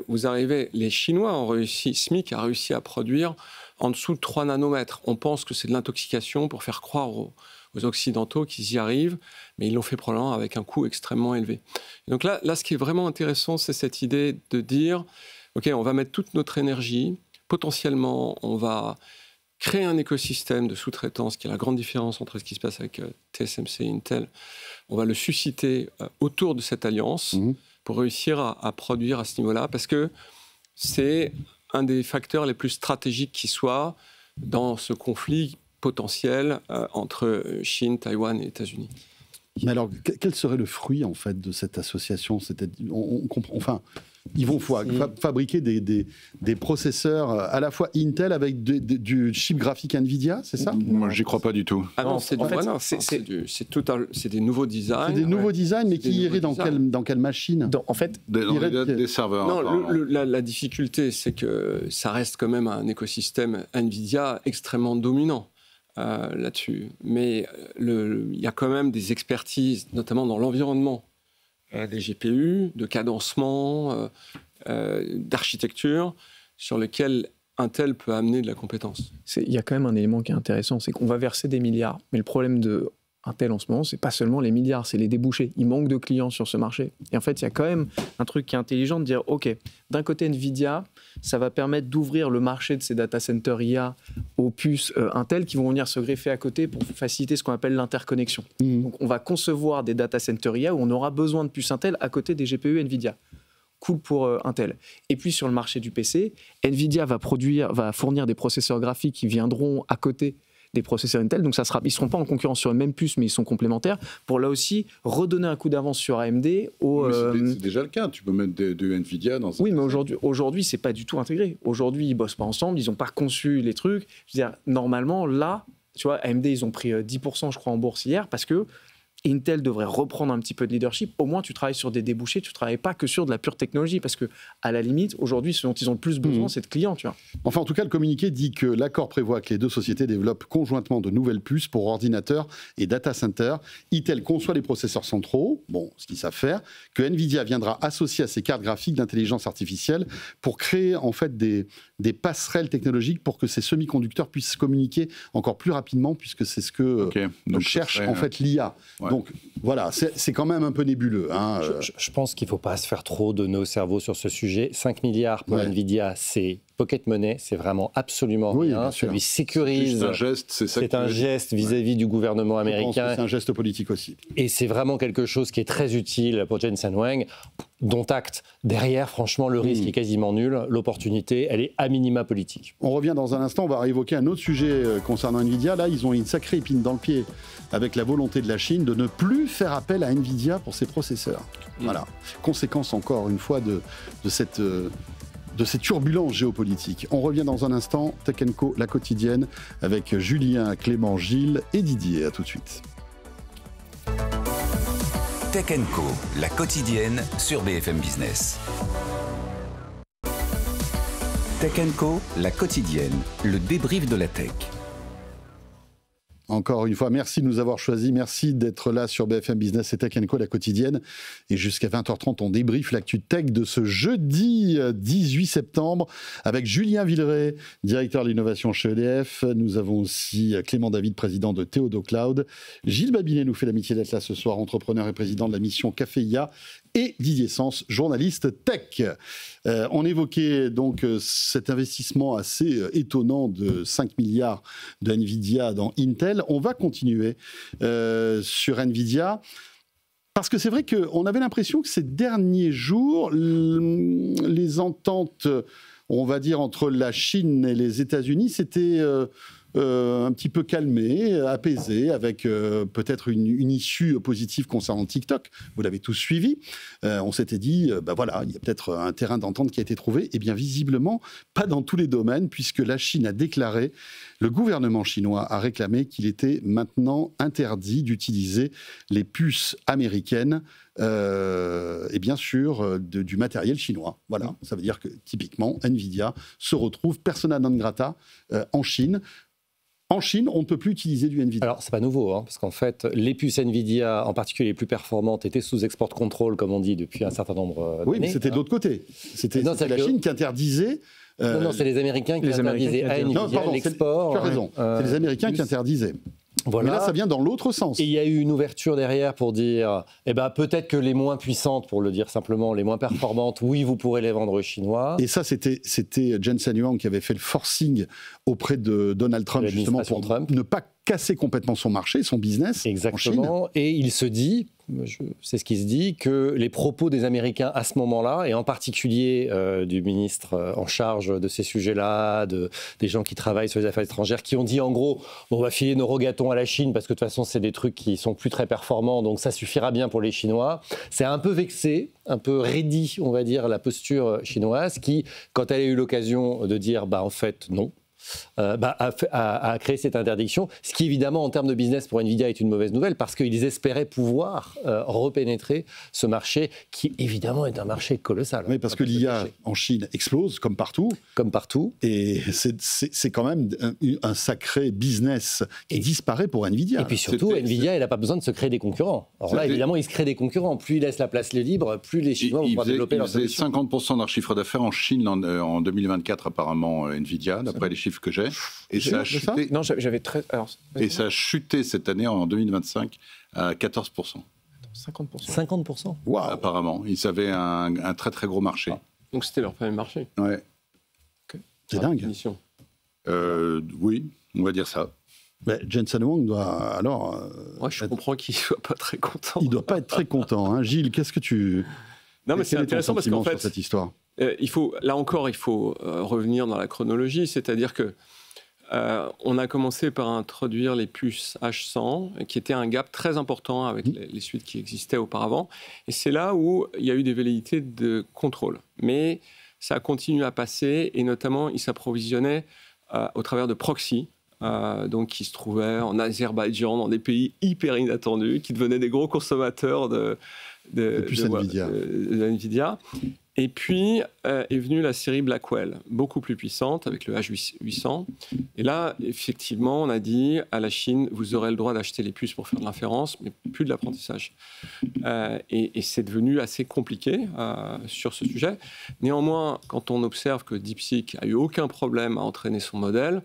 D: vous arrivez, les Chinois ont réussi, SMIC a réussi à produire en dessous de 3 nanomètres. On pense que c'est de l'intoxication pour faire croire aux Occidentaux qu'ils y arrivent, mais ils l'ont fait probablement avec un coût extrêmement élevé. Et donc là, ce qui est vraiment intéressant, c'est cette idée de dire, OK, on va mettre toute notre énergie, potentiellement, on va créer un écosystème de sous-traitance, qui est la grande différence entre ce qui se passe avec TSMC et Intel. On va le susciter autour de cette alliance pour réussir à produire à ce niveau-là, parce que c'est un des facteurs les plus stratégiques qui soit dans ce conflit potentiel entre Chine, Taïwan et États-Unis.
B: Mais alors, quel serait le fruit, en fait, de cette association ? On comprend, ils vont fabriquer des processeurs à la fois Intel avec du chip graphique NVIDIA, c'est ça ?
E: Moi, j'y crois pas du tout.
D: Ah non, c'est des nouveaux designs.
B: C'est des nouveaux designs, mais qui iraient dans quelle machine ?
E: Des serveurs.
D: Non, la difficulté, c'est que ça reste quand même un écosystème NVIDIA extrêmement dominant. Là-dessus. Mais il y a quand même des expertises, notamment dans l'environnement des GPU, de cadencement, d'architecture, sur lesquels Intel peut amener de la compétence.
F: Il y a quand même un élément qui est intéressant, c'est qu'on va verser des milliards. Mais le problème de Intel en ce moment, c'est pas seulement les milliards, c'est les débouchés. Il manque de clients sur ce marché. Et en fait, il y a quand même un truc qui est intelligent de dire, OK, d'un côté NVIDIA, ça va permettre d'ouvrir le marché de ces data centers IA aux puces Intel qui vont venir se greffer à côté pour faciliter ce qu'on appelle l'interconnexion. Donc on va concevoir des data centers IA où on aura besoin de puces Intel à côté des GPU NVIDIA. Cool pour Intel. Et puis sur le marché du PC, NVIDIA va fournir des processeurs graphiques qui viendront à côté des processeurs Intel, donc ils ne seront pas en concurrence sur les mêmes puces, mais ils sont complémentaires, pour là aussi redonner un coup d'avance sur AMD.
E: C'est déjà le cas, tu peux mettre de NVIDIA dans...
F: Oui, mais aujourd'hui, ce n'est pas du tout intégré. Aujourd'hui, ils ne bossent pas ensemble, ils n'ont pas conçu les trucs. Je veux dire, normalement, là, tu vois, AMD, ils ont pris 10%, je crois, en bourse hier, parce que Intel devrait reprendre un petit peu de leadership. Au moins, tu travailles sur des débouchés, tu ne travailles pas que sur de la pure technologie, parce que à la limite, aujourd'hui, ce dont ils ont le plus besoin, c'est de clients. Tu vois.
B: Enfin, en tout cas, le communiqué dit que l'accord prévoit que les deux sociétés développent conjointement de nouvelles puces pour ordinateurs et data centers. Intel conçoit les processeurs centraux, ce qu'ils savent faire, que NVIDIA viendra associer à ces cartes graphiques d'intelligence artificielle pour créer en fait des passerelles technologiques pour que ces semi-conducteurs puissent communiquer encore plus rapidement, puisque c'est ce que cherche en fait l'IA. Ouais. Donc voilà, c'est quand même un peu nébuleux.
C: Je pense qu'il ne faut pas se faire trop de nos cerveaux sur ce sujet. 5 milliards pour NVIDIA, c'est pocket money, c'est vraiment absolument rien. Ça lui sécurise.
E: C'est un geste,
C: c'est un geste vis-à-vis du gouvernement américain.
B: C'est un geste politique aussi.
C: Et c'est vraiment quelque chose qui est très utile pour Jensen Huang, dont acte. Derrière, franchement, le risque est quasiment nul. L'opportunité, elle est à minima politique.
B: On revient dans un instant, on va évoquer un autre sujet concernant NVIDIA. Là, ils ont une sacrée épine dans le pied avec la volonté de la Chine de ne plus faire appel à NVIDIA pour ses processeurs. Voilà. Conséquence, encore une fois, de ces turbulences géopolitiques. On revient dans un instant, Tech & Co, la quotidienne, avec Julien, Clément, Gilles et Didier. À tout de suite.
A: Tech & Co, la quotidienne sur BFM Business. Tech & Co, la quotidienne, le débrief de la tech.
B: Encore une fois, merci de nous avoir choisis. Merci d'être là sur BFM Business et Tech & Co, la quotidienne. Et jusqu'à 20h30, on débriefe l'actu tech de ce jeudi 18 septembre avec Julien Villeray, directeur de l'innovation chez EDF. Nous avons aussi Clément David, président de Théodo Cloud. Gilles Babinet nous fait l'amitié d'être là ce soir, entrepreneur et président de la mission Café IA. Et Didier Sens, journaliste tech. On évoquait donc cet investissement assez étonnant de 5 milliards de NVIDIA dans Intel. On va continuer sur NVIDIA. Parce que c'est vrai qu'on avait l'impression que ces derniers jours, les ententes, on va dire, entre la Chine et les États-Unis, c'était un petit peu calmé, apaisé, avec peut-être une issue positive concernant TikTok. Vous l'avez tous suivi. On s'était dit, voilà, il y a peut-être un terrain d'entente qui a été trouvé. Eh bien, visiblement, pas dans tous les domaines, puisque la Chine a déclaré, le gouvernement chinois a réclamé qu'il était maintenant interdit d'utiliser les puces américaines et bien sûr du matériel chinois. Voilà, ça veut dire que typiquement Nvidia se retrouve persona non grata en Chine. En Chine, on ne peut plus utiliser du Nvidia.
C: Alors, c'est pas nouveau, parce qu'en fait, les puces Nvidia, en particulier les plus performantes, étaient sous export control, comme on dit, depuis un certain nombre d'années.
B: Oui, mais c'était de l'autre côté. C'était la Chine qui interdisait...
C: Non, c'est les Américains qui interdisaient à Nvidia l'export.
B: Tu as raison, c'est les Américains qui interdisaient. Voilà. Mais là, ça vient dans l'autre sens.
C: Et il y a eu une ouverture derrière pour dire, peut-être que les moins puissantes, pour le dire simplement, les moins performantes, oui, vous pourrez les vendre aux Chinois.
B: Et ça, c'était Jensen Huang qui avait fait le forcing auprès de Donald Trump, justement, pour ne pas casser complètement son marché, son business.
C: Exactement.
B: En Chine.
C: Et il se dit, c'est ce qui se dit, que les propos des Américains à ce moment-là, et en particulier du ministre en charge de ces sujets-là, des gens qui travaillent sur les affaires étrangères, qui ont dit en gros, on va filer nos rogatons à la Chine parce que de toute façon, c'est des trucs qui sont plus très performants, donc ça suffira bien pour les Chinois. C'est un peu vexé, un peu raidi, on va dire, la posture chinoise, qui, quand elle a eu l'occasion de dire, en fait, non, a créé cette interdiction, ce qui évidemment en termes de business pour Nvidia est une mauvaise nouvelle parce qu'ils espéraient pouvoir repénétrer ce marché qui évidemment est un marché colossal.
B: Oui, parce que l'IA en Chine explose comme partout.
C: Comme partout.
B: Et c'est quand même un sacré business qui disparaît pour Nvidia.
C: Et puis surtout, Nvidia, elle n'a pas besoin de se créer des concurrents. Alors là, évidemment, il se crée des concurrents. Plus il laisse la place libre, plus les Chinois vont pouvoir développer leur solution.
E: Ils faisaient 50% de leur chiffre d'affaires en Chine en 2024 apparemment, Nvidia, d'après les chiffs que j'ai. Et ça a chuté.
F: Non, j'avais très. Alors,
E: et ça a chuté cette année en 2025 à 14%.
F: 50%.
C: 50%.
B: Wow.
E: Apparemment, ils avaient un très très gros marché.
D: Donc c'était leur premier marché.
E: Ouais.
B: C'est dingue.
D: Définition.
E: Oui, on va dire ça.
B: Mais Jensen Huang doit alors.
D: Moi, je comprends qu'il soit pas très content.
B: Il doit pas être très content. Hein. Gilles, qu'est-ce que tu.
D: Non, mais c'est intéressant parce qu'en fait,
B: sur cette histoire.
D: Il faut revenir dans la chronologie, c'est-à-dire que on a commencé par introduire les puces H100, qui était un gap très important avec les suites qui existaient auparavant. Et c'est là où il y a eu des velléités de contrôle. Mais ça a continué à passer, et notamment, ils s'approvisionnaient au travers de proxy, donc qui se trouvaient en Azerbaïdjan, dans des pays hyper inattendus, qui devenaient des gros consommateurs de Nvidia. Et puis est venue la série Blackwell, beaucoup plus puissante, avec le H800. Et là, effectivement, on a dit à la Chine, vous aurez le droit d'acheter les puces pour faire de l'inférence, mais plus de l'apprentissage. Et c'est devenu assez compliqué sur ce sujet. Néanmoins, quand on observe que DeepSeek a eu aucun problème à entraîner son modèle,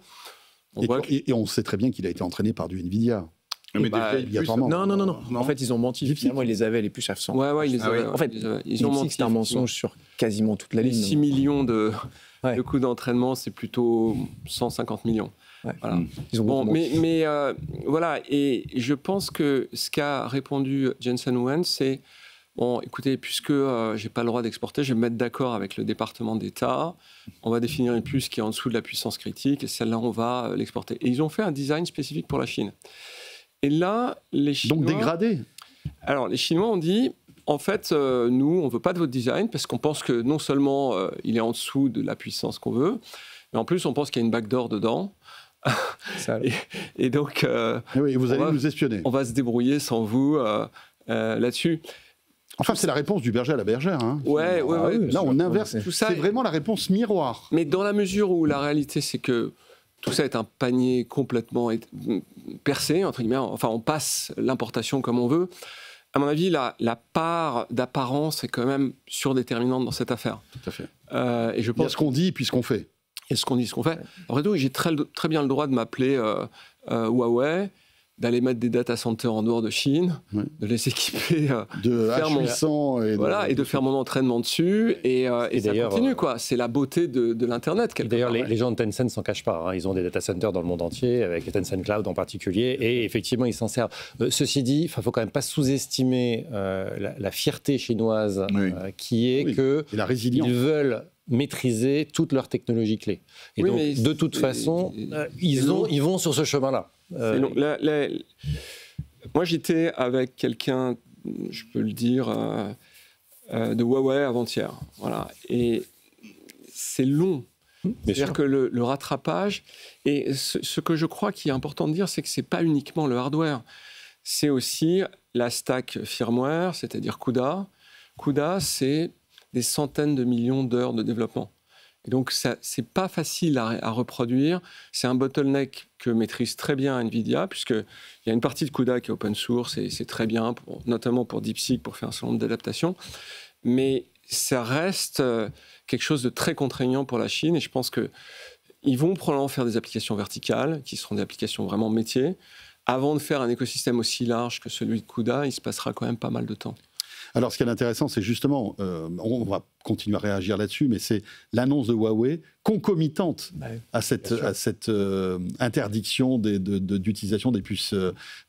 B: et on sait très bien qu'il a été entraîné par du Nvidia.
E: Mais
F: non. En fait, ils ont menti. Finalement, ils les avaient, les puces H100.
D: Ouais, ils les avaient.
F: En fait,
D: ils ont menti.
F: C'est un mensonge sur quasiment toute la ligne.
D: 6 millions de coûts d'entraînement, c'est plutôt 150 millions.
F: Ouais.
D: Voilà.
F: Ils ont
D: mais voilà, et je pense que ce qu'a répondu Jensen Huang, c'est bon, écoutez, puisque j'ai pas le droit d'exporter, je vais me mettre d'accord avec le département d'État. On va définir une puce qui est en dessous de la puissance critique, et celle-là, on va l'exporter. Et ils ont fait un design spécifique pour la Chine. Et là, les Chinois...
B: Donc dégradé.
D: Alors, les Chinois ont dit, en fait, nous, on ne veut pas de votre design, parce qu'on pense que non seulement il est en dessous de la puissance qu'on veut, mais en plus, on pense qu'il y a une backdoor dedans. et donc...
B: oui, vous allez nous espionner.
D: On va se débrouiller sans vous là-dessus.
B: Enfin, c'est la réponse du berger à la bergère. Hein.
D: Ouais.
B: Là, on inverse.
D: Tout ça,
B: c'est vraiment la réponse miroir.
D: Mais dans la mesure où la réalité, c'est que tout ça est un panier complètement percé, entre guillemets. Enfin, on passe l'importation comme on veut. À mon avis, la part d'apparence est quand même surdéterminante dans cette affaire.
B: Tout à fait.
D: Et je pense...
B: Il y a ce qu'on dit puis ce qu'on fait.
D: Et ce qu'on dit, ce qu'on fait. Après tout, j'ai très bien le droit de m'appeler Huawei. d'aller mettre des data centers en dehors de Chine, de les équiper
B: de H800
D: et de faire mon entraînement dessus, et ça continue, quoi. C'est la beauté de l'Internet.
C: D'ailleurs, les gens de Tencent s'en cachent pas, hein. Ils ont des data centers dans le monde entier, avec les Tencent Cloud en particulier, et effectivement, ils s'en servent. Ceci dit, il faut quand même pas sous-estimer la fierté chinoise qui est que ils veulent maîtriser toutes leurs technologies clés. Et donc, de toute façon, ils vont sur ce chemin-là.
D: Moi, j'étais avec quelqu'un, je peux le dire, de Huawei avant-hier. Voilà. Et c'est long. C'est-à-dire que le rattrapage, et ce que je crois qu'il est important de dire, c'est que ce n'est pas uniquement le hardware. C'est aussi la stack firmware, c'est-à-dire CUDA. CUDA, c'est des centaines de millions d'heures de développement. Et donc, ce n'est pas facile à reproduire. C'est un bottleneck que maîtrise très bien NVIDIA, puisqu'il y a une partie de CUDA qui est open source, et c'est très bien, notamment pour DeepSeek, pour faire un certain nombre d'adaptations. Mais ça reste quelque chose de très contraignant pour la Chine, et je pense qu'ils vont probablement faire des applications verticales, qui seront des applications vraiment métiers. Avant de faire un écosystème aussi large que celui de CUDA, il se passera quand même pas mal de temps.
B: Alors, ce qui est intéressant, c'est justement, on va continuer à réagir là-dessus, mais c'est l'annonce de Huawei concomitante à cette interdiction d'utilisation des puces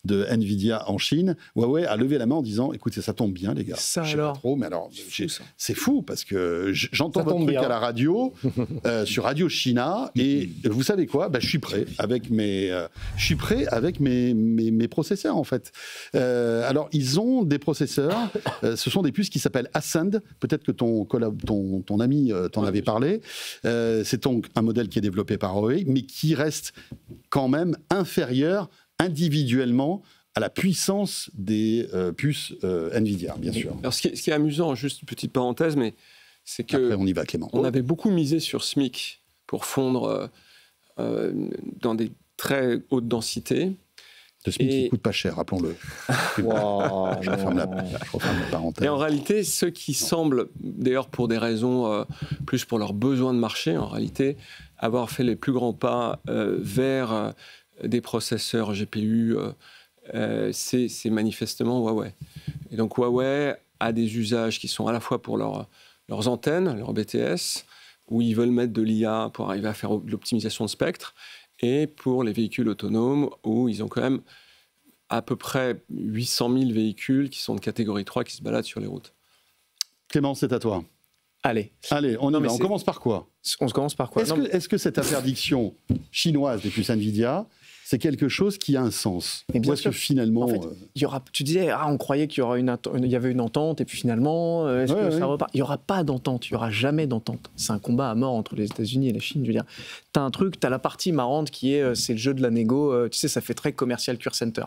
B: de NVIDIA en Chine. Huawei a levé la main en disant, écoutez, ça tombe bien, les gars.
F: Ça,
B: je sais pas trop, mais alors, c'est fou, parce que j'entends votre truc à la radio, sur Radio China, et vous savez quoi, je suis prêt avec mes processeurs, en fait. Alors, ils ont des processeurs, ce sont des puces qui s'appellent Ascend, peut-être que ton ami t'en avait parlé. C'est donc un modèle qui est développé par Huawei, mais qui reste quand même inférieur individuellement à la puissance des puces NVIDIA, bien sûr.
D: Alors, ce qui est amusant, juste une petite parenthèse, mais c'est que
B: après, on y va, Clément.
D: On avait beaucoup misé sur SMIC pour fondre dans des très hautes densités.
B: Le SMIC qui coûte pas cher, rappelons-le. Je referme la parenthèse.
D: Et en réalité, ceux qui semblent, d'ailleurs pour des raisons plus pour leurs besoins de marché, en réalité, avoir fait les plus grands pas vers des processeurs GPU, c'est manifestement Huawei. Et donc Huawei a des usages qui sont à la fois pour leurs antennes, leurs BTS, où ils veulent mettre de l'IA pour arriver à faire de l'optimisation de spectre, et pour les véhicules autonomes, où ils ont quand même à peu près 800 000 véhicules qui sont de catégorie 3 qui se baladent sur les routes.
B: Clément, c'est à toi.
F: Allez,
B: on commence par quoi ?
F: On commence par quoi ?
B: Est-ce que cette interdiction chinoise des puces NVIDIA, c'est quelque chose qui a un sens?
F: Mais bien
B: sûr. Est-ce que finalement...
F: En fait, tu disais, on croyait qu'il y avait une entente, et puis finalement, est-ce que ça repart ? Il n'y aura pas d'entente, il n'y aura jamais d'entente. C'est un combat à mort entre les États-Unis et la Chine. Je veux dire, tu as la partie marrante qui est, c'est le jeu de la négo, tu sais, ça fait très commercial Cure Center.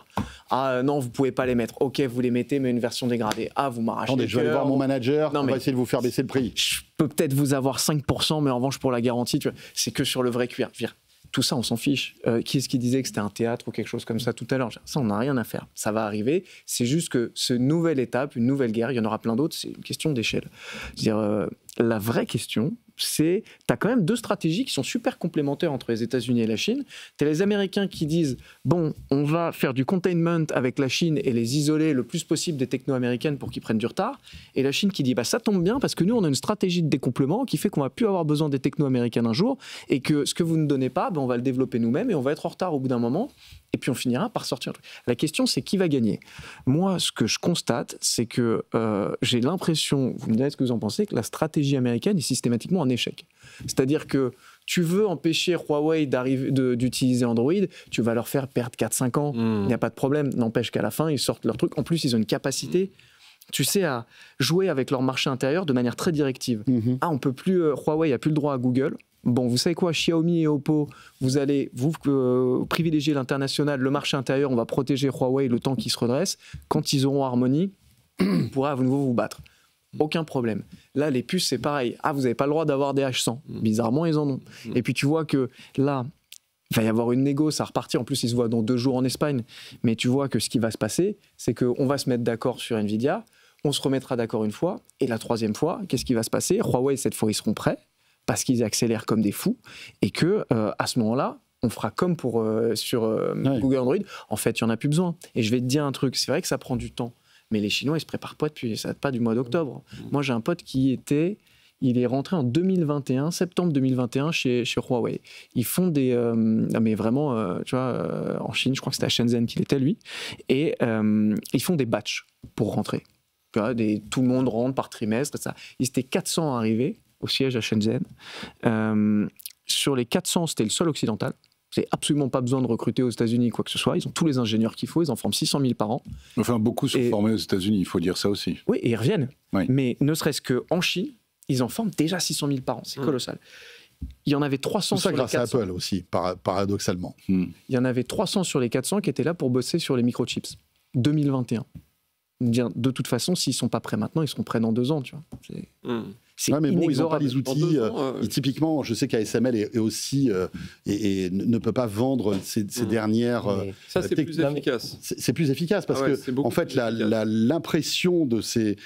F: Ah non, vous ne pouvez pas les mettre. Ok, vous les mettez, mais une version dégradée. Ah, vous m'arrachez.
B: Attendez, je vais aller voir mon manager, on va essayer de vous faire baisser le prix.
F: Je peux peut-être vous avoir 5%, mais en revanche, pour la garantie, c'est que sur le vrai cuir. Tout ça, on s'en fiche. Qui est-ce qui disait que c'était un théâtre ou quelque chose comme ça tout à l'heure? Ça, on n'a rien à faire. Ça va arriver. C'est juste que ce nouvelle étape, une nouvelle guerre, il y en aura plein d'autres, c'est une question d'échelle. C'est-à-dire, la vraie question, c'est, tu as quand même deux stratégies qui sont super complémentaires entre les États-Unis et la Chine. Tu as les Américains qui disent, bon, on va faire du containment avec la Chine et les isoler le plus possible des techno-américaines pour qu'ils prennent du retard. Et la Chine qui dit, ça tombe bien parce que nous, on a une stratégie de découplement qui fait qu'on va plus avoir besoin des techno-américaines un jour et que ce que vous ne donnez pas, on va le développer nous-mêmes et on va être en retard au bout d'un moment. Et puis on finira par sortir. La question, c'est qui va gagner? Moi, ce que je constate, c'est que j'ai l'impression, vous me direz ce que vous en pensez, que la stratégie américaine est systématiquement un échec. C'est-à-dire que tu veux empêcher Huawei d'utiliser Android, tu vas leur faire perdre 4-5 ans. Il n'y a pas de problème. N'empêche qu'à la fin, ils sortent leur truc. En plus, ils ont une capacité, tu sais, à jouer avec leur marché intérieur de manière très directive. Ah, on peut plus, Huawei n'a plus le droit à Google. Bon, vous savez quoi, Xiaomi et Oppo, vous allez privilégier l'international, le marché intérieur, on va protéger Huawei le temps qu'ils se redressent. Quand ils auront Harmony, on pourra à nouveau vous battre. Aucun problème. Là, les puces, c'est pareil. Ah, vous n'avez pas le droit d'avoir des H100. Bizarrement, ils en ont. Et puis, tu vois que là, il va y avoir une négo, ça va repartir. En plus, ils se voient dans 2 jours en Espagne. Mais tu vois que ce qui va se passer, c'est qu'on va se mettre d'accord sur NVIDIA, on se remettra d'accord une fois, et la 3e fois, qu'est-ce qui va se passer? Huawei, cette fois, ils seront prêts, parce qu'ils accélèrent comme des fous, et que à ce moment-là, on fera comme sur Google Android. En fait, il n'y en a plus besoin. Et je vais te dire un truc, c'est vrai que ça prend du temps, mais les Chinois, ils se préparent pas depuis, ça date pas du mois d'octobre. Moi, j'ai un pote il est rentré en 2021, septembre 2021, chez Huawei. Ils font mais vraiment, tu vois, en Chine, je crois que c'était à Shenzhen qu'il était, lui, et ils font des batchs pour rentrer. Tu vois, tout le monde rentre par trimestre, ça. Ils étaient 400 arrivés au siège à Shenzhen. Sur les 400, c'était le seul occidental. Vous n'avez absolument pas besoin de recruter aux États-Unis quoi que ce soit. Ils ont tous les ingénieurs qu'il faut. Ils en forment 600 000 par an.
E: Enfin, beaucoup sont formés aux États-Unis, il faut dire ça aussi.
F: Oui, et ils reviennent.
E: Oui.
F: Mais ne serait-ce qu'en Chine, ils en forment déjà 600 000 par an. C'est colossal. Il y en avait 300 sur les 400.
B: Tout ça grâce à Apple aussi, paradoxalement.
F: Il y en avait 300 sur les 400 qui étaient là pour bosser sur les microchips. 2021. De toute façon, s'ils ne sont pas prêts maintenant, ils seront prêts dans 2 ans. Tu vois. C'est
B: mais bon, ils n'ont pas
F: inexorable.
B: les outils. Typiquement, je sais qu'ASML est aussi et ne peut pas vendre ces dernières.
D: Ça, c'est plus efficace.
B: C'est plus efficace parce que, en fait, l'impression de ces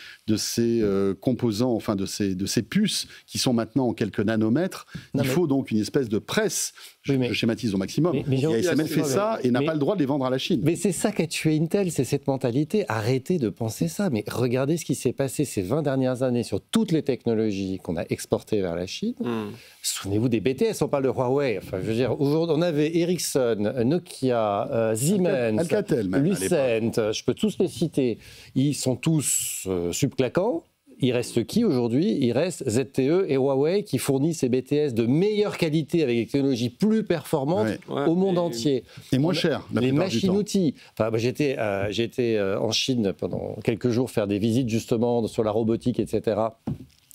B: composants, enfin de ces puces qui sont maintenant en quelques nanomètres, il faut donc une espèce de presse. Je schématise au maximum. Et ASML fait ça et n'a pas le droit de les vendre à la Chine.
C: Mais c'est ça qu'a tué Intel, c'est cette mentalité. Arrêtez de penser ça. Mais regardez ce qui s'est passé ces 20 dernières années sur toutes les technologies qu'on a exportées vers la Chine. Souvenez-vous des BTS, on parle de Huawei. Enfin, je veux dire, aujourd'hui, on avait Ericsson, Nokia, Siemens,
B: Alcatel même,
C: Lucent, je peux tous les citer. Ils sont tous subclaquants. Il reste qui aujourd'hui? Il reste ZTE et Huawei qui fournissent ces BTS de meilleure qualité avec des technologies plus performantes au monde entier.
B: Et moins cher.
C: Les machines-outils. Enfin, j'étais en Chine pendant quelques jours faire des visites justement sur la robotique, etc.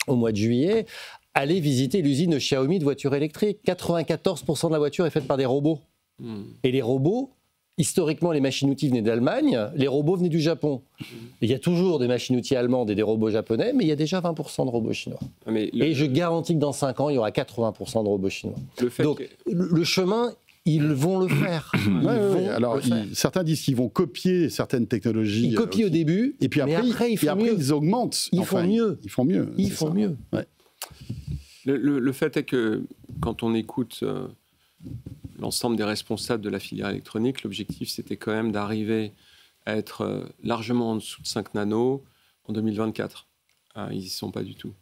C: au mois de juillet. Allez visiter l'usine de Xiaomi de voitures électriques. 94% de la voiture est faite par des robots. Et les robots, historiquement, les machines-outils venaient d'Allemagne, les robots venaient du Japon. Il y a toujours des machines-outils allemandes et des robots japonais, mais il y a déjà 20% de robots chinois. Et je garantis que dans 5 ans, il y aura 80% de robots chinois. Donc, le chemin, ils vont le faire.
B: Certains disent qu'ils vont copier certaines technologies.
C: Ils copient au début,
B: et puis après ils augmentent.
C: Ils font mieux.
B: Ils font mieux.
C: Ils font mieux.
B: Ouais.
D: Le fait est que quand on écoute l'ensemble des responsables de la filière électronique, l'objectif c'était quand même d'arriver à être largement en dessous de 5 nanos en 2024. Ils n'y sont pas du tout.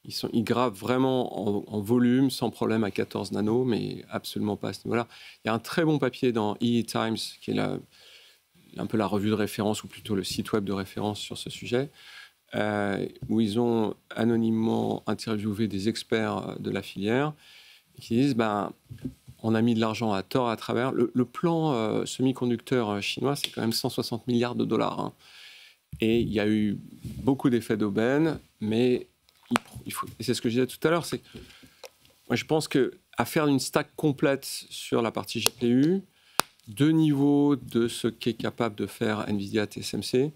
D: Ils gravent vraiment en volume, sans problème, à 14 nanos, mais absolument pas à ce niveau-là. Il y a un très bon papier dans EE Times, qui est un peu la revue de référence, ou plutôt le site web de référence sur ce sujet, où ils ont anonymement interviewé des experts de la filière, qui disent on a mis de l'argent à tort à travers. Le plan semi-conducteur chinois, c'est quand même 160 milliards de dollars. Et il y a eu beaucoup d'effets d'aubaine, mais et c'est ce que je disais tout à l'heure, c'est que moi je pense qu'à faire une stack complète sur la partie GPU, 2 niveaux de ce qu'est capable de faire NVIDIA TSMC,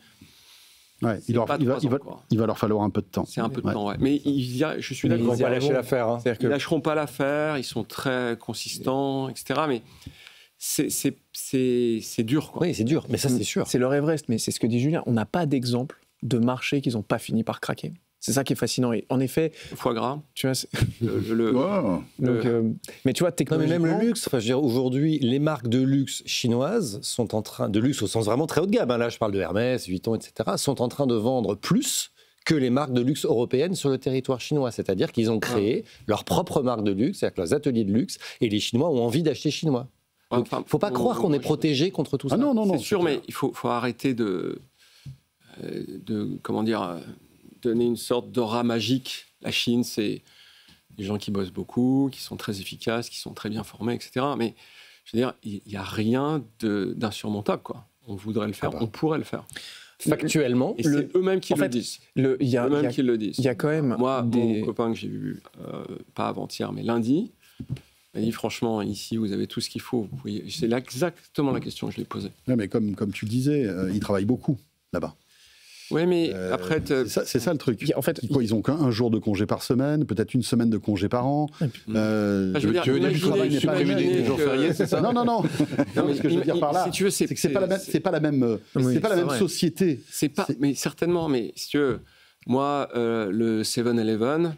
B: il va leur falloir un peu de temps.
D: C'est un peu de temps, mais je suis d'accord.
C: Ils vont pas lâcher l'affaire.
D: Ils lâcheront pas l'affaire, ils sont très consistants, etc. Mais c'est dur, quoi.
C: Oui, c'est dur, mais ça c'est sûr.
F: C'est leur Everest, mais c'est ce que dit Julien. On n'a pas d'exemple de marché qu'ils n'ont pas fini par craquer. C'est ça qui est fascinant. Et en effet,
D: foie gras.
F: Tu vois,
C: mais tu vois, technologiquement, même le luxe. Enfin, je veux dire, aujourd'hui, les marques de luxe chinoises sont en train de luxe au sens vraiment très haut de gamme. Là, je parle de Hermès, Vuitton, etc. Sont en train de vendre plus que les marques de luxe européennes sur le territoire chinois. C'est-à-dire qu'ils ont créé leur propre marque de luxe, c'est-à-dire leurs ateliers de luxe, et les Chinois ont envie d'acheter chinois. Il ne faut pas croire qu'on est protégé contre tout ça.
B: Non,
D: c'est sûr, mais il faut arrêter de comment dire. Donner une sorte d'aura magique. La Chine, c'est des gens qui bossent beaucoup, qui sont très efficaces, qui sont très bien formés, etc. Mais je veux dire, il n'y a rien d'insurmontable, quoi. On voudrait le faire, on pourrait le faire.
C: Factuellement,
D: et c'est eux-mêmes qui le disent.
F: Il y a quand même
D: mon copain que j'ai vu, pas avant-hier, mais lundi, m'a dit franchement, ici, vous avez tout ce qu'il faut. C'est exactement la question que je lui ai posée.
B: Ouais, mais comme tu disais, ils travaillent beaucoup là-bas.
D: Oui, mais après...
B: C'est ça le truc.
F: En fait,
B: ils ont qu'un jour de congé par semaine, peut-être une semaine de congé par an.
D: Je veux dire,
B: le travail n'est pas les jours fériés, c'est ça? Non. Ce que je veux dire par là, c'est que c'est pas la même société.
D: Mais certainement, mais si tu veux, moi, le 7-Eleven,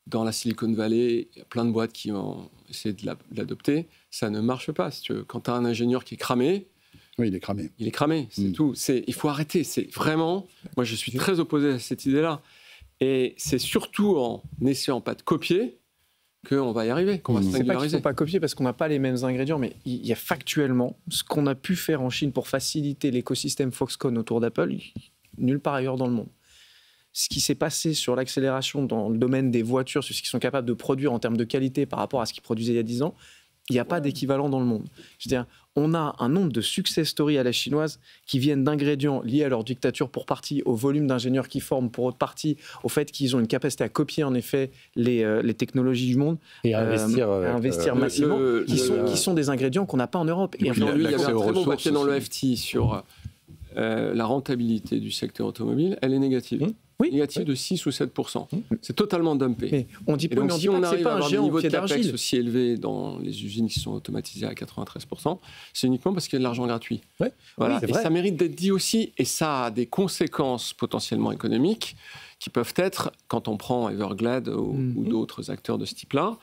D: dans la Silicon Valley, il y a plein de boîtes qui ont essayé de l'adopter. Ça ne marche pas. Si tu veux. Quand tu as un ingénieur qui est cramé,
B: oui, il est cramé.
D: Il est cramé, c'est tout. Il faut arrêter. C'est vraiment... Moi, je suis très opposé à cette idée-là. Et c'est surtout en n'essayant pas de copier qu'on va y arriver, qu'on va se
F: C'est pas qu'il ne
D: singulariser.
F: faut pas copier parce qu'on n'a pas les mêmes ingrédients, mais il y a factuellement ce qu'on a pu faire en Chine pour faciliter l'écosystème Foxconn autour d'Apple, nulle part ailleurs dans le monde. Ce qui s'est passé sur l'accélération dans le domaine des voitures, sur ce qu'ils sont capables de produire en termes de qualité par rapport à ce qu'ils produisaient il y a 10 ans, il n'y a pas d'équivalent dans le monde. Je veux dire, on a un nombre de success stories à la chinoise qui viennent d'ingrédients liés à leur dictature pour partie, au volume d'ingénieurs qu'ils forment pour autre partie, au fait qu'ils ont une capacité à copier en effet les technologies du monde
C: et à
F: investir massivement, qui sont des ingrédients qu'on n'a pas en Europe.
D: Et puis, lui, il y avait un très bon papier dans le FT sur la rentabilité du secteur automobile, elle est négative. Négative de 6 ou 7%. C'est totalement dumpé.
F: Mais on dit,
D: donc, si on arrive à avoir des niveaux de capex
F: d'argile
D: aussi élevés dans les usines qui sont automatisées à 93%, c'est uniquement parce qu'il y a de l'argent gratuit.
C: Ouais.
D: Voilà.
C: Oui,
D: et ça mérite d'être dit aussi, et ça a des conséquences potentiellement économiques qui peuvent être, quand on prend Everglade ou d'autres acteurs de ce type-là,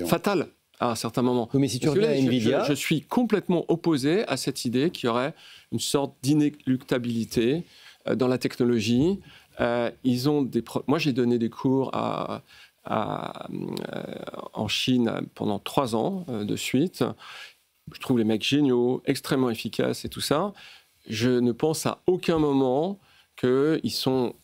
D: fatales à un certain moment.
C: Oui, mais si tu reviens à Nvidia...
D: Je suis complètement opposé à cette idée qu'il y aurait une sorte d'inéluctabilité dans la technologie. Ils ont Moi, j'ai donné des cours en Chine pendant 3 ans de suite. Je trouve les mecs géniaux, extrêmement efficaces et tout ça. Je ne pense à aucun moment qu'ils sont,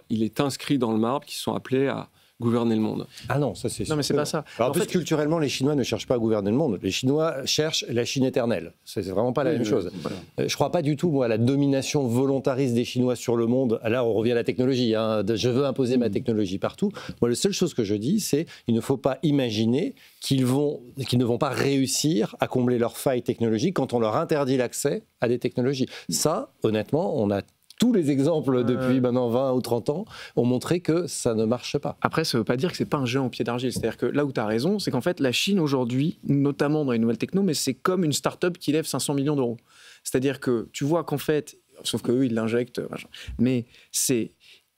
D: il est inscrit dans le marbre qu'ils sont appelés à gouverner le monde.
C: Ah non, ça c'est sûr.
F: Non, mais c'est pas ça.
C: Alors, en plus, culturellement, les Chinois ne cherchent pas à gouverner le monde. Les Chinois cherchent la Chine éternelle. C'est vraiment pas la même chose. Voilà. Je crois pas du tout, moi, à la domination volontariste des Chinois sur le monde. Là, on revient à la technologie. Je veux imposer ma technologie partout. Moi, la seule chose que je dis, c'est qu'il ne faut pas imaginer qu'ils ne vont pas réussir à combler leurs failles technologiques quand on leur interdit l'accès à des technologies. Ça, honnêtement, on a tous les exemples depuis maintenant 20 ou 30 ans ont montré que ça ne marche pas.
F: Après, ça ne veut pas dire que ce n'est pas un géant au pied d'argile. C'est-à-dire que là où tu as raison, c'est qu'en fait, la Chine aujourd'hui, notamment dans les nouvelles techno, mais c'est comme une start-up qui lève 500 millions d'euros. C'est-à-dire que tu vois qu'en fait, sauf qu'eux, ils l'injectent, mais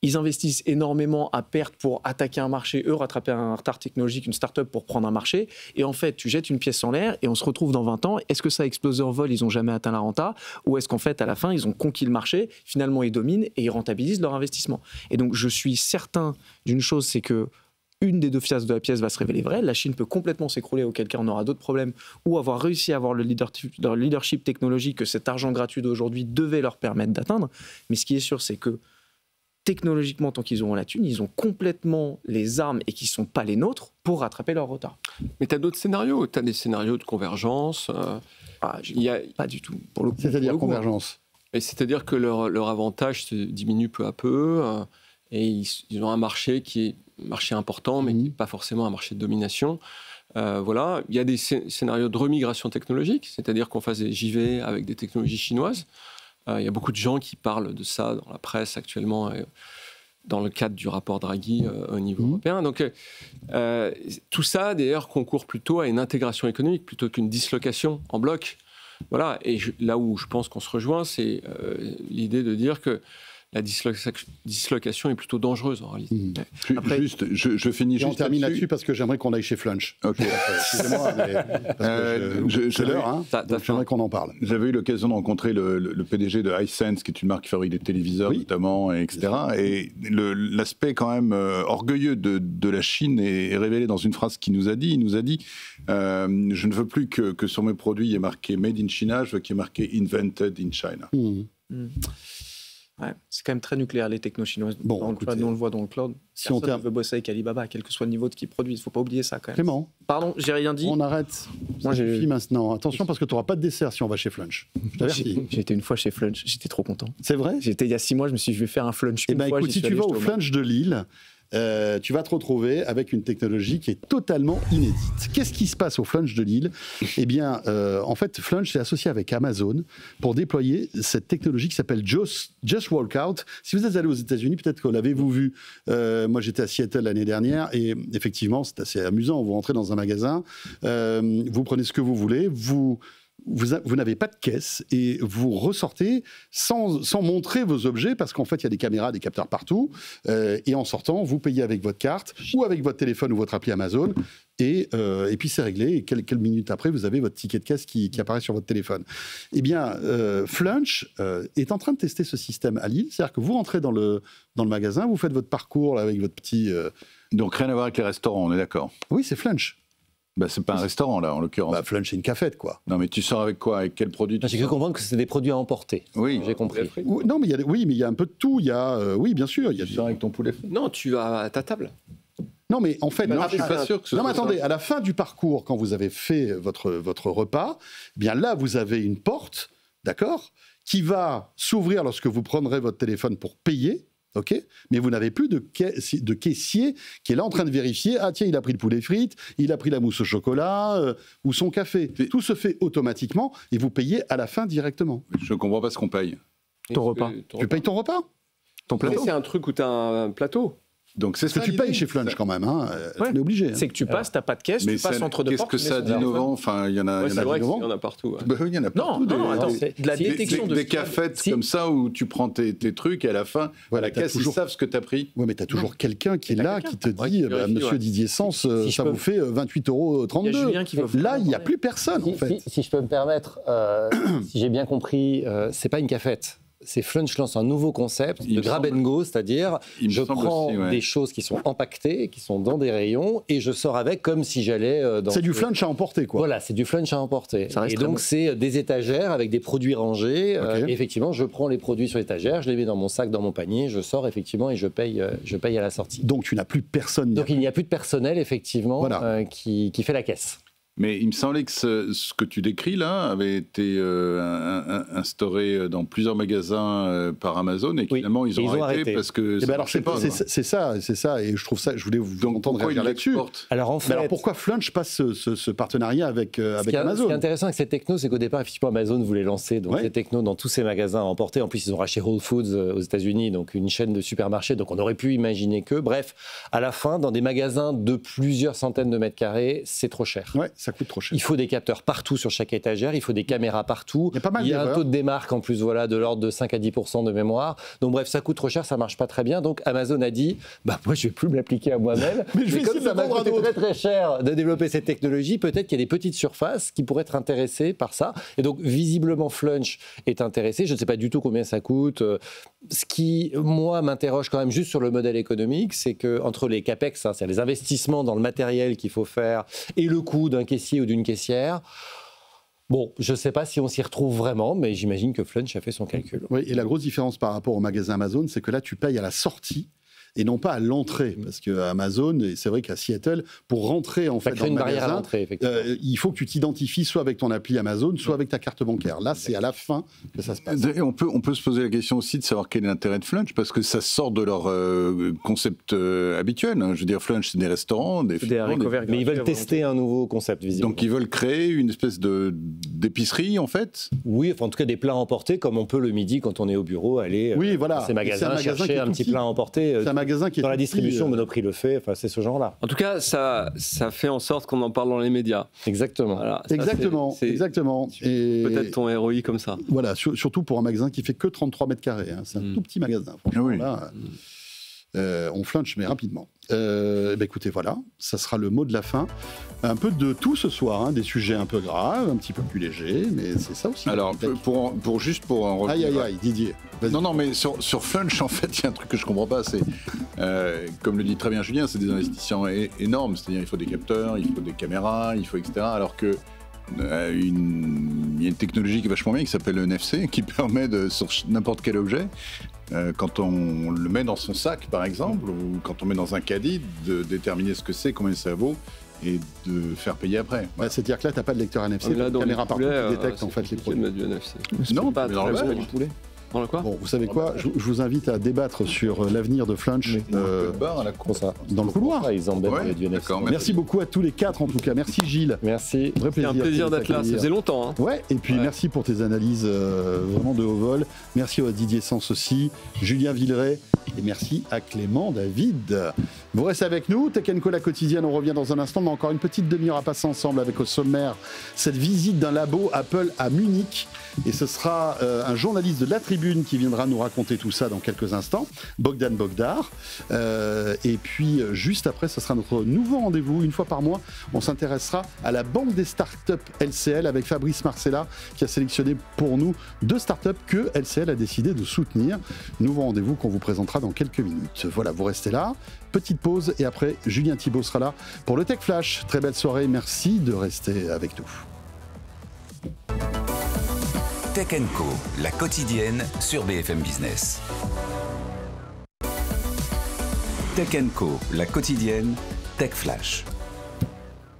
F: ils investissent énormément à perte pour attaquer un marché, eux rattraper un retard technologique, une start-up pour prendre un marché. Et en fait, tu jettes une pièce en l'air et on se retrouve dans 20 ans. Est-ce que ça a explosé en vol, ils n'ont jamais atteint la renta? Ou est-ce qu'en fait, à la fin, ils ont conquis le marché, finalement, ils dominent et ils rentabilisent leur investissement? Et donc, je suis certain d'une chose, c'est que une des deux faces de la pièce va se révéler vraie. La Chine peut complètement s'écrouler, auquel cas on aura d'autres problèmes, ou avoir réussi à avoir le leadership technologique que cet argent gratuit d'aujourd'hui devait leur permettre d'atteindre. Mais ce qui est sûr, c'est que technologiquement, tant qu'ils auront la thune, ils ont complètement les armes et qui ne sont pas les nôtres pour rattraper leur retard.
D: Mais tu as d'autres scénarios. Tu as des scénarios de convergence.
F: Pas du tout.
B: C'est-à-dire convergence.
D: C'est-à-dire que leur avantage se diminue peu à peu et ils ont un marché qui est un marché important, mais qui n'est pas forcément un marché de domination. Voilà. Il y a des scénarios de remigration technologique, c'est-à-dire qu'on fasse des JV avec des technologies chinoises. Il y a beaucoup de gens qui parlent de ça dans la presse actuellement, dans le cadre du rapport Draghi au niveau européen. Donc, tout ça, d'ailleurs, concourt plutôt à une intégration économique plutôt qu'une dislocation en bloc. Voilà. Et là où je pense qu'on se rejoint, c'est l'idée de dire que la dislocation est plutôt dangereuse en réalité.
E: Après, je finis juste.
B: On termine là-dessus parce que j'aimerais qu'on aille chez Flunch.
E: Ok.
B: Excusez-moi, mais c'est l'heure, hein. Donc j'aimerais qu'on en parle.
E: J'avais eu l'occasion de rencontrer le PDG de Hisense, qui est une marque qui fabrique des téléviseurs notamment, etc. Et l'aspect quand même orgueilleux de la Chine est révélé dans une phrase qu'il nous a dit. Il nous a dit je ne veux plus que sur mes produits il y ait marqué Made in China, je veux qu'il y ait marqué Invented in China.
F: Ouais, c'est quand même très nucléaire, les technos chinoises. Nous, on le voit dans le cloud.
B: Si
F: personne ne veut bosser avec Alibaba, quel que soit le niveau de ce qu'ils produisent. Il ne faut pas oublier ça, quand même.
B: Clément.
F: Pardon, j'ai rien dit.
B: On arrête. Moi, j'ai fini maintenant. Attention, parce que tu n'auras pas de dessert si on va chez Flunch. Je t'avertis.
F: J'ai été une fois chez Flunch. J'étais trop content.
B: C'est vrai?
F: J'étais il y a 6 mois. Je me suis dit, je vais faire un Flunch.
B: Eh bien, écoute, si tu vas au Flunch de Lille, tu vas te retrouver avec une technologie qui est totalement inédite. Qu'est-ce qui se passe au Flunch de Lille? Eh bien, en fait, Flunch s'est associé avec Amazon pour déployer cette technologie qui s'appelle Just Walk Out. Si vous êtes allé aux États-Unis, peut-être que l'avez-vous vu. Moi, j'étais à Seattle l'année dernière et effectivement, c'est assez amusant. Vous rentrez dans un magasin, vous prenez ce que vous voulez, vous vous n'avez pas de caisse et vous ressortez sans montrer vos objets parce qu'en fait, il y a des caméras, des capteurs partout. Et en sortant, vous payez avec votre carte ou avec votre téléphone ou votre appli Amazon. Et puis c'est réglé. Et quelques minutes après, vous avez votre ticket de caisse qui apparaît sur votre téléphone. Eh bien, Flunch est en train de tester ce système à Lille. C'est-à-dire que vous rentrez dans le magasin, vous faites votre parcours là, avec votre petit...
E: Donc rien à voir avec les restaurants, on est d'accord?
B: Oui, c'est Flunch.
E: Bah, c'est pas un restaurant, là, en l'occurrence.
B: Bah, Flunch, c'est une cafette, quoi.
E: Non, mais tu sors avec quoi? Avec quel produit?
C: J'ai cru comprendre que c'était des produits à emporter.
E: Oui.
C: J'ai compris.
B: Non, mais il y a un peu de tout. Il y a, oui, bien sûr.
E: Tu sors avec ton poulet frit?
D: Non, tu vas à ta table.
B: Non, mais en fait...
E: Non, je suis pas sûr que ce soit
B: mais attendez,
E: ça.
B: à la fin du parcours, quand vous avez fait votre repas, eh bien là, vous avez une porte, d'accord, qui va s'ouvrir lorsque vous prendrez votre téléphone pour payer. OK, mais vous n'avez plus de caissier qui est là en train de vérifier, ah tiens, il a pris le poulet frites, il a pris la mousse au chocolat ou son café. Tout se fait automatiquement et vous payez à la fin directement.
E: Je ne comprends pas ce qu'on paye.
F: Ton repas.
B: Tu payes ton repas?
F: Ton plateau.
D: C'est un truc où tu as un plateau.
E: Donc c'est
B: Parce que
E: ça
B: tu
E: l'idée.
B: payes chez Flunch quand même, hein.
F: Ouais.
B: On est obligé. Hein.
F: C'est que tu passes, t'as pas de caisse,
E: Mais
F: tu passes entre deux
E: qu'est-ce
F: portes.
E: que
F: tu
E: ça a
F: mets son
E: d'innovant? Enfin, il y en a,
D: Ouais,
E: il y en
D: c'est
E: a
D: vrai
B: innovants.
D: qu'il y en a partout. Ouais.
E: Bah oui, il y en a
F: Non,
E: partout.
F: non, attends,
C: c'est
F: de la
E: Des
F: détection de...
E: des cafettes
F: Si.
E: comme ça où tu prends tes trucs et à la fin,
B: Ouais,
E: à la
B: mais t'as
E: caisse,
B: toujours-
E: ils savent ce que tu as pris.
B: Oui, mais tu as toujours quelqu'un qui est
F: T'as
B: là,
F: quelqu'un.
B: qui te
D: Ouais,
B: dit,
D: qui vérifie,
B: monsieur
D: ouais.
B: Didier Sens,
C: Si je
B: ça
C: peux-
B: vous fait 28,32
F: Il y a Julien qui va vous
B: Là, il n'y a
F: demander.
B: plus personne, en fait.
C: Si je peux me permettre, si j'ai bien compris, c'est pas une cafette. C'est Flunch lance un nouveau concept
E: Il
C: de
E: me
C: grab
E: semble-
C: and go, c'est-à-dire
E: Il me
C: je
E: semble
C: prends
E: aussi, ouais.
C: des choses qui sont empaquetées, qui sont dans des rayons, et je sors avec comme si j'allais dans...
B: C'est du Flunch à emporter, quoi.
C: Voilà, c'est du Flunch à emporter.
F: Ça reste
C: Et
F: très
C: donc,
F: bon.
C: c'est des étagères avec des produits rangés.
B: Ok.
C: Et effectivement, je prends les produits sur l'étagère, je les mets dans mon sac, dans mon panier, je sors effectivement et je paye à la sortie.
B: Donc tu n'as plus personne.
C: Donc, il n'y a plus de personnel, effectivement,
B: Voilà.
C: qui fait la caisse.
E: Mais il me semblait que ce que tu décris là avait été instauré dans plusieurs magasins par Amazon et
C: Oui.
E: finalement ils
C: Et
E: ont arrêté parce que
B: Eh
E: ça
B: ben alors
E: marchait pas. quoi.
B: c'est ça, et je trouve ça, je voulais vous
E: Donc
B: entendre
E: pourquoi ils
B: réagir là-dessus.
E: l'exportent?
C: Alors, en
B: Mais
C: fait,
B: alors pourquoi Flunch passe ce partenariat avec
C: Ce qui est
B: Amazon?
C: intéressant avec cette techno, c'est qu'au départ, effectivement, Amazon voulait lancer donc,
B: Ouais.
C: ces technos dans tous ses magasins à emporter. En plus, ils ont racheté Whole Foods aux États-Unis, donc une chaîne de supermarchés. Donc, on aurait pu imaginer que. Bref, à la fin, dans des magasins de plusieurs centaines de mètres carrés, c'est trop cher.
B: Ouais, ça coûte trop cher.
C: Il faut des capteurs partout sur chaque étagère, il faut des caméras partout.
B: Il y a pas mal
C: Il y a un
B: d'erreurs.
C: taux de démarque en plus, voilà, de l'ordre de 5 à 10% de mémoire. Donc bref, ça coûte trop cher, ça marche pas très bien. Donc Amazon a dit, bah moi je vais plus me l'appliquer à moi-même.
B: Mais je vais
C: comme
B: essayer de
C: ça
B: le
C: m'a
B: vendre à
C: coûté
B: d'autres.
C: très très cher de développer cette technologie, peut-être qu'il y a des petites surfaces qui pourraient être intéressées par ça. Et donc visiblement Flunch est intéressé. Je ne sais pas du tout combien ça coûte. Ce qui, moi, m'interroge quand même juste sur le modèle économique, c'est que entre les capex, hein, c'est-à-dire les investissements dans le matériel qu'il faut faire, et le coût d'un caissier ou d'une caissière. Bon, je ne sais pas si on s'y retrouve vraiment, mais j'imagine que Flunch a fait son calcul.
B: Oui, et la grosse différence par rapport au magasin Amazon, c'est que là, tu payes à la sortie et non pas à l'entrée. Parce que Amazon, et c'est vrai qu'à Seattle, pour rentrer en
C: Ça
B: fait
C: crée
B: dans
C: une
B: le
C: barrière à
B: magasin,
C: l'entrée, effectivement.
B: il faut que tu t'identifies soit avec ton appli Amazon, soit avec ta carte bancaire. Là, c'est à la fin que ça se passe.
E: Et on peut se poser la question aussi de savoir quel est l'intérêt de Flunch parce que ça sort de leur concept habituel. hein. Je veux dire, Flunch, c'est des restaurants, des
F: C'est des haricots verts
C: Mais ils
F: gratuits
C: veulent
F: à
C: tester un nouveau concept, visiblement.
E: Donc ils veulent créer une espèce d'épicerie en fait.
C: Oui, enfin, en tout cas des plats emportés, comme on peut le midi quand on est au bureau, aller
B: Oui, voilà.
C: dans ces
B: Et c'est un
C: magasins,
B: magasin qui
C: chercher
B: est
C: un
B: tout
C: petit
B: petit.
C: plat emporté.
B: C'est un magasin qui est
C: dans la
B: tout petit,
C: distribution, Monoprix le fait, enfin, c'est ce genre-là.
D: En tout cas, ça fait en sorte qu'on en parle dans les médias.
C: Exactement.
D: Voilà, ça,
B: Exactement,
D: c'est
B: exactement. Et
D: peut-être ton ROI comme ça.
B: voilà, surtout pour un magasin qui fait que 33 mètres carrés. hein. C'est un tout petit magasin. Franchement,
E: Oui.
B: là, on flunch, mais rapidement. Ben écoutez, voilà, ça sera le mot de la fin. Un peu de tout ce soir, hein, des sujets un peu graves, un petit peu plus légers, mais c'est ça aussi.
E: Alors pour en
B: Aïe,
E: revenir.
B: aïe, aïe, Didier. Vas-y.
E: Non, mais sur Flunch, en fait, il y a un truc que je comprends pas, c'est, comme le dit très bien Julien, c'est des investissements énormes, c'est-à-dire il faut des capteurs, il faut des caméras, il faut etc. Alors que il y a une technologie qui est vachement bien, qui s'appelle le NFC, qui permet sur n'importe quel objet, quand on le met dans son sac, par exemple, ou quand on met dans un caddie, de déterminer ce que c'est, combien ça vaut, et de faire payer après.
B: Ouais, c'est-à-dire que là, tu n'as pas de lecteur NFC,
D: Là,
B: tu as une
D: dans
B: caméra
D: les
B: partout
D: poulets,
B: qui détecte en
D: c'est
B: fait les
D: compliqué de
B: produits.
D: mettre du NFC.
E: Non,
D: pas
E: mais dans
D: très
E: le
D: bon.
E: beurre.
F: poulet.
D: Dans le quoi
B: Bon, vous savez quoi, je vous invite à débattre sur l'avenir de Flunch
E: Le bar à la con.
C: Pour ça.
B: dans le couloir.
C: Ah, ils embêtent
E: Ouais,
C: le Dieu
E: d'accord,
B: Merci beaucoup à tous les quatre en tout cas. Merci Gilles.
C: Merci.
B: Vrai
D: C'est un plaisir d'être là. Ça faisait longtemps. Hein.
B: Ouais, et puis
D: Ouais.
B: merci pour tes analyses vraiment de haut vol. Merci à Didier Sens aussi, Julien Villeray Et merci à Clément David. Vous restez avec nous, Tech & Co la quotidienne, on revient dans un instant, mais encore une petite demi-heure à passer ensemble avec au sommaire cette visite d'un labo Apple à Munich. Et ce sera un journaliste de La Tribune qui viendra nous raconter tout ça dans quelques instants, Bogdan Bogdar. Et puis juste après, ce sera notre nouveau rendez-vous. Une fois par mois, on s'intéressera à la banque des startups LCL avec Fabrice Marcella qui a sélectionné pour nous 2 startups que LCL a décidé de soutenir. Nouveau rendez-vous qu'on vous présentera dans quelques minutes. Voilà, vous restez là. Petite pause et après, Julien Thibault sera là pour le Tech Flash. Très belle soirée, merci de rester avec nous.
A: Tech & Co, la quotidienne sur BFM Business. Tech & Co, la quotidienne, Tech Flash.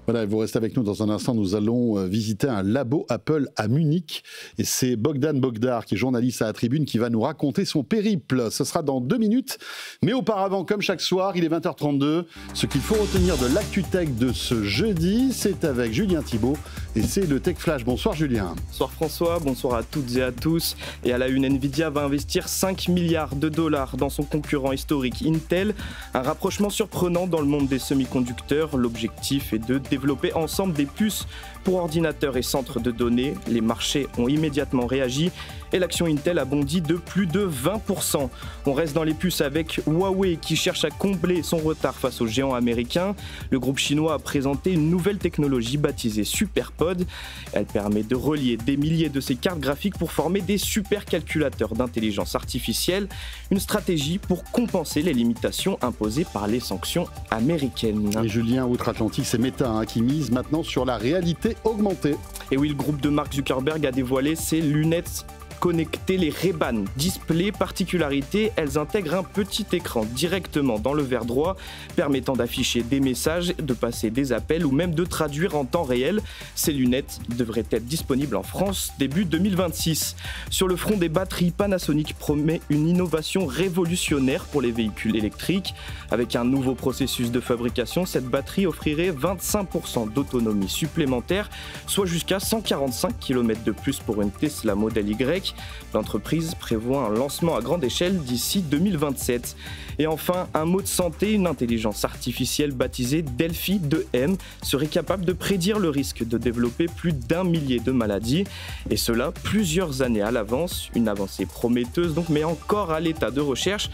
B: Voilà, vous restez avec nous dans un instant. Nous allons visiter un labo Apple à Munich. Et c'est Bogdan Bogdar, qui est journaliste à La Tribune, qui va nous raconter son périple. Ce sera dans 2 minutes. Mais auparavant, comme chaque soir, il est 20h32. Ce qu'il faut retenir de l'ActuTech de ce jeudi, c'est avec Julien Thibault. Et c'est le Tech Flash. Bonsoir Julien.
G: Bonsoir François, bonsoir à toutes et à tous. Et à la une, Nvidia va investir 5 milliards de dollars dans son concurrent historique Intel. Un rapprochement surprenant dans le monde des semi-conducteurs. L'objectif est de développer ensemble des puces pour ordinateurs et centres de données. Les marchés ont immédiatement réagi et l'action Intel a bondi de plus de 20%. On reste dans les puces avec Huawei qui cherche à combler son retard face aux géants américains. Le groupe chinois a présenté une nouvelle technologie baptisée SuperPod. Elle permet de relier des milliers de ses cartes graphiques pour former des supercalculateurs d'intelligence artificielle. Une stratégie pour compenser les limitations imposées par les sanctions américaines.
B: Et Julien, outre-Atlantique, c'est Meta qui mise maintenant sur la réalité augmentée.
G: Et oui, le groupe de Mark Zuckerberg a dévoilé ses lunettes connectées, les Ray-Ban Display. Particularité, elles intègrent un petit écran directement dans le verre droit, permettant d'afficher des messages, de passer des appels ou même de traduire en temps réel. Ces lunettes devraient être disponibles en France début 2026. Sur le front des batteries, Panasonic promet une innovation révolutionnaire pour les véhicules électriques. Avec un nouveau processus de fabrication, cette batterie offrirait 25% d'autonomie supplémentaire, soit jusqu'à 145 km de plus pour une Tesla Model Y. L'entreprise prévoit un lancement à grande échelle d'ici 2027. Et enfin, un mot de santé, une intelligence artificielle baptisée Delphi 2M serait capable de prédire le risque de développer plus d'1 millier de maladies, et cela plusieurs années à l'avance. Une avancée prometteuse donc, mais encore à l'état de recherche,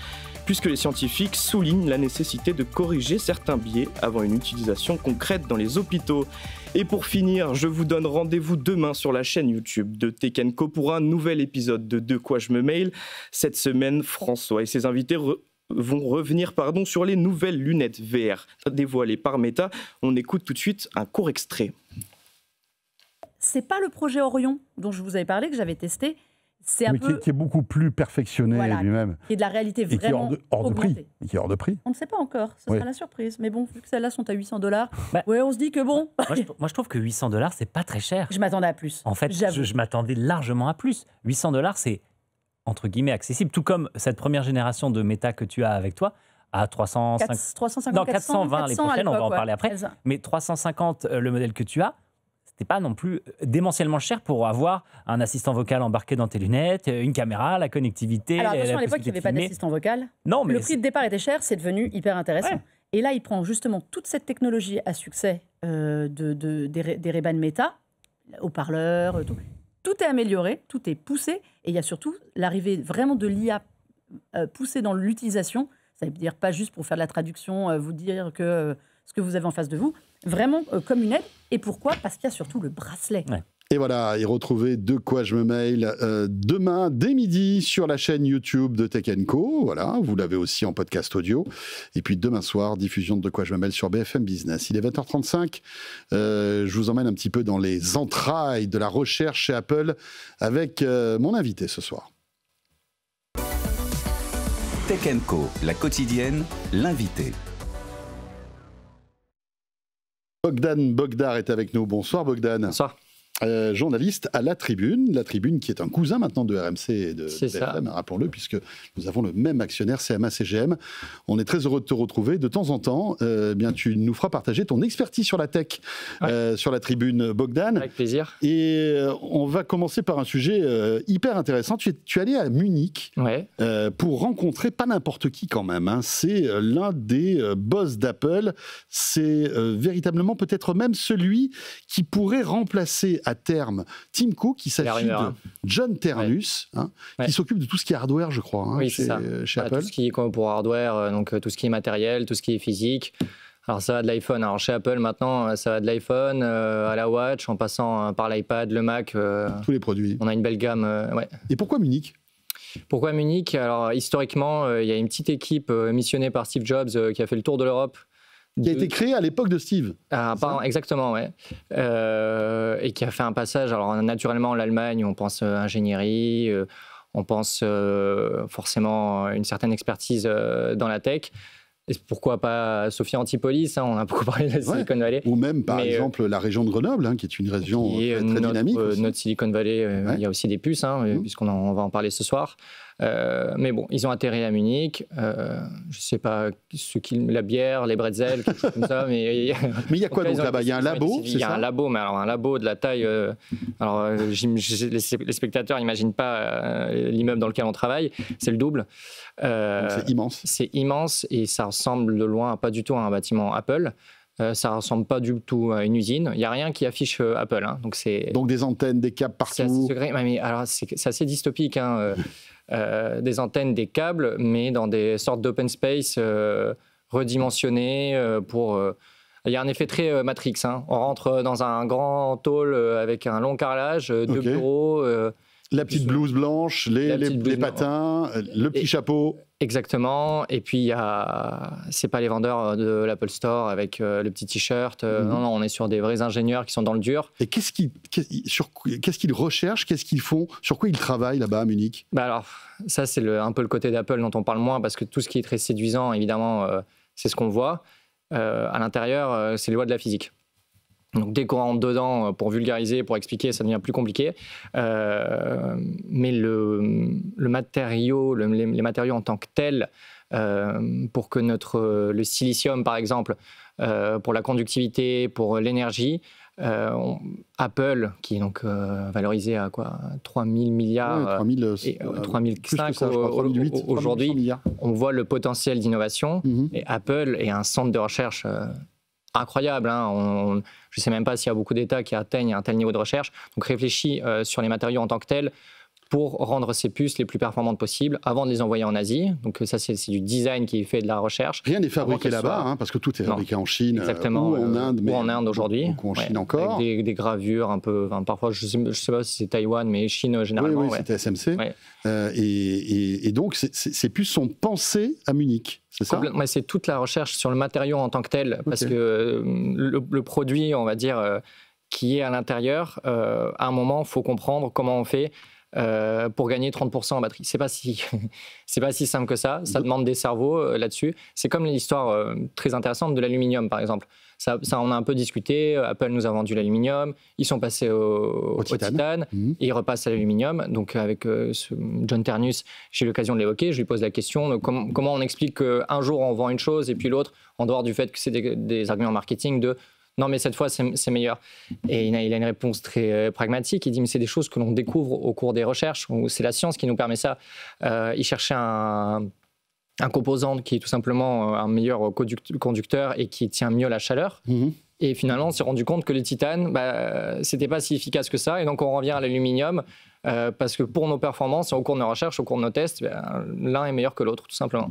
G: puisque les scientifiques soulignent la nécessité de corriger certains biais avant une utilisation concrète dans les hôpitaux. Et pour finir, je vous donne rendez-vous demain sur la chaîne YouTube de Tech & Co pour un nouvel épisode de quoi je me mail. Cette semaine, François et ses invités vont revenir sur les nouvelles lunettes VR dévoilées par Meta. On écoute tout de suite un court extrait.
H: C'est pas le projet Orion dont je vous avais parlé, que j'avais testé. C'est un peu...
B: qui est beaucoup plus perfectionné lui-même.
H: Qui est de la réalité vraiment
B: hors de prix.
H: augmentée.
B: Et qui est hors de prix.
H: On ne sait pas encore, ce sera la surprise. Mais bon, vu que celles-là sont à $800, on se dit que bon...
I: Moi, je trouve que $800, c'est pas très cher.
H: Je m'attendais à plus.
I: En fait, je m'attendais largement à plus. $800, c'est, entre guillemets, accessible. Tout comme cette première génération de Meta que tu as avec toi, à
H: 420
I: les prochaines, on va en parler après. Mais 350, le modèle que tu as, c'était pas non plus démentiellement cher pour avoir un assistant vocal embarqué dans tes lunettes, une caméra, la connectivité.
H: Alors attention, à l'époque, il n'y avait pas d'assistant vocal.
I: Non, mais
H: le prix de départ était cher, c'est devenu hyper intéressant. Ouais. Et là, il prend justement toute cette technologie à succès des Ray-Ban Meta, haut-parleurs, tout est amélioré, tout est poussé, et il y a surtout l'arrivée vraiment de l'IA poussée dans l'utilisation. Ça veut dire pas juste pour faire de la traduction, vous dire que ce que vous avez en face de vous, vraiment comme une aide. Et pourquoi ? Parce qu'il y a surtout le bracelet. Ouais.
B: Et voilà, et retrouvez De quoi je me mail demain dès midi sur la chaîne YouTube de Tech & Co. Voilà, vous l'avez aussi en podcast audio. Et puis demain soir, diffusion de quoi je me mail sur BFM Business. Il est 20h35. Je vous emmène un petit peu dans les entrailles de la recherche chez Apple avec mon invité ce soir.
A: Tech & Co, la quotidienne, l'invité.
B: Bogdan Bogdar est avec nous. Bonsoir Bogdan.
F: Bonsoir.
B: journaliste à La Tribune qui est un cousin maintenant de RMC et de BFM, rappelons-le, puisque nous avons le même actionnaire, CMA-CGM. On est très heureux de te retrouver. De temps en temps, bien, tu nous feras partager ton expertise sur la tech sur La Tribune, Bogdan.
J: Avec plaisir.
B: Et on va commencer par un sujet hyper intéressant. Tu es allé à Munich pour rencontrer pas n'importe qui quand même. Hein. C'est l'un des boss d'Apple. C'est véritablement peut-être même celui qui pourrait remplacer à terme Tim Cook, qui s'agit de John Ternus, qui s'occupe de tout ce qui est hardware, je crois, chez Apple.
J: Tout ce qui est pour hardware, donc tout ce qui est matériel, tout ce qui est physique. Alors ça va de l'iPhone. Alors chez Apple maintenant, ça va de l'iPhone à la Watch, en passant par l'iPad, le Mac.
B: Tous les produits.
J: On a une belle gamme.
B: Et pourquoi Munich ?
J: Pourquoi Munich ? Alors historiquement, il y a une petite équipe missionnée par Steve Jobs qui a fait le tour de l'Europe.
B: Qui a été créé à l'époque de Steve.
J: Exactement, ouais. Et qui a fait un passage. Alors, naturellement, l'Allemagne, on pense ingénierie, on pense forcément une certaine expertise dans la tech. Et pourquoi pas Sophia Antipolis, on a beaucoup parlé de la Silicon Valley.
B: Ou même, par exemple, la région de Grenoble, qui est une région très dynamique.
J: Notre Silicon Valley, il y a aussi des puces, puisqu'on va en parler ce soir. Mais bon, ils ont atterri à Munich. Je sais pas la bière, les bretzels, quelque chose comme ça. Mais
B: il y a quoi donc là-bas ? Il y a un labo, c'est ça ?
J: Il y a un labo, mais alors un labo de la taille. Alors les spectateurs n'imaginent pas l'immeuble dans lequel on travaille. C'est le double.
B: C'est immense.
J: C'est immense et ça ressemble de loin pas du tout à un bâtiment Apple. Ça ne ressemble pas du tout à une usine. Il n'y a rien qui affiche Apple. Donc
B: des antennes, des câbles partout.
J: C'est assez secret. Mais alors c'est assez dystopique. Des antennes, des câbles, mais dans des sortes d'open space redimensionnés il y a un effet très Matrix. On rentre dans un grand hall avec un long carrelage, deux bureaux.
B: La petite blouse blanche, les patins, le petit chapeau.
J: Exactement. Et puis, c'est pas les vendeurs de l'Apple Store avec le petit t-shirt. Non, on est sur des vrais ingénieurs qui sont dans le dur.
B: Et qu'est-ce qu'ils recherchent ? Qu'est-ce qu'ils font ? Sur quoi ils travaillent là-bas à Munich ?
J: Alors, ça, c'est un peu le côté d'Apple dont on parle moins parce que tout ce qui est très séduisant, évidemment, c'est ce qu'on voit. À l'intérieur, c'est les lois de la physique. Donc dès qu'on rentre dedans, pour vulgariser, pour expliquer, ça devient plus compliqué. Mais le matériau, les matériaux en tant que tels, pour que le silicium, par exemple, pour la conductivité, pour l'énergie, Apple, qui est donc valorisé à quoi, 3 000 milliards, 3 500 aujourd'hui, on voit le potentiel d'innovation. Et Apple est un centre de recherche incroyable. Je ne sais même pas s'il y a beaucoup d'États qui atteignent un tel niveau de recherche. Donc réfléchis sur les matériaux en tant que tels pour rendre ces puces les plus performantes possibles avant de les envoyer en Asie. Donc ça, c'est du design qui fait de la recherche.
B: Rien n'est fabriqué là-bas, parce que tout est fabriqué en Chine ou en Inde.
J: Ou en Inde aujourd'hui.
B: Ou en Chine encore.
J: Avec des gravures un peu... parfois, je ne sais pas si c'est Taïwan, mais Chine généralement.
B: Oui, c'était SMC. Et donc, ces puces sont pensées à Munich. C'est ça ?
J: C'est toute la recherche sur le matériau en tant que tel. Parce que le produit, on va dire, qui est à l'intérieur, à un moment, il faut comprendre comment on fait pour gagner 30% en batterie. C'est pas si simple que ça. Ça demande des cerveaux là-dessus. C'est comme l'histoire très intéressante de l'aluminium, par exemple. Ça, on a un peu discuté. Apple nous a vendu l'aluminium. Ils sont passés au titane. Et ils repassent à l'aluminium. Donc, avec John Ternus, j'ai eu l'occasion de l'évoquer. Je lui pose la question de comment on explique qu'un jour, on vend une chose et puis l'autre, en dehors du fait que c'est des arguments marketing de non, mais cette fois, c'est meilleur. Et il a une réponse très pragmatique. Il dit, mais c'est des choses que l'on découvre au cours des recherches. C'est la science qui nous permet ça. Il cherchait un composant qui est tout simplement un meilleur conducteur et qui tient mieux la chaleur. Et finalement, on s'est rendu compte que le titane, c'était pas si efficace que ça. Et donc, on revient à l'aluminium parce que pour nos performances, au cours de nos recherches, au cours de nos tests, l'un est meilleur que l'autre, tout simplement.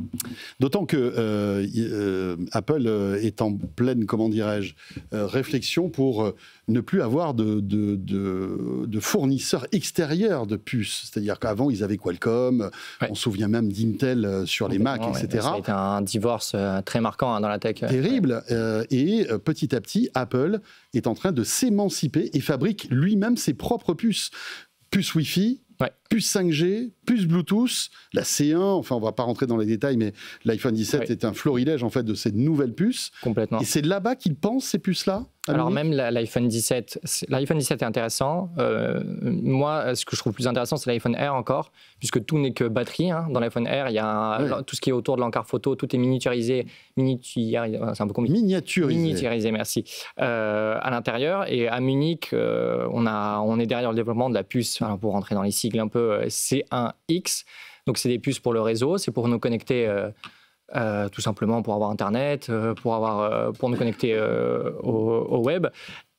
B: D'autant que Apple est en pleine, comment dirais-je, réflexion pour ne plus avoir de fournisseurs extérieurs de puces. C'est-à-dire qu'avant, ils avaient Qualcomm, on se souvient même d'Intel sur les Mac, etc.
J: Ça a été un divorce très marquant dans la tech.
B: Terrible. Et petit à petit, Apple est en train de s'émanciper et fabrique lui-même ses propres puces. Puce Wi-Fi, puce 5G, puce Bluetooth, la C1, enfin on va pas rentrer dans les détails, mais l'iPhone 17 est un florilège en fait de ces nouvelles puces.
J: Complètement.
B: Et c'est là-bas qu'ils pensent ces puces-là?
J: Alors même l'iPhone 17 est intéressant. Moi, ce que je trouve plus intéressant, c'est l'iPhone Air encore, puisque tout n'est que batterie. Hein. Dans l'iPhone Air, il y a tout ce qui est autour de l'encart photo, tout est miniaturisé, c'est un peu compliqué. Miniaturisé, merci. À l'intérieur, et à Munich, on est derrière le développement de la puce, alors pour rentrer dans les sigles un peu, C1X. Donc c'est des puces pour le réseau, c'est pour nous connecter. Tout simplement pour avoir Internet, pour nous connecter au web.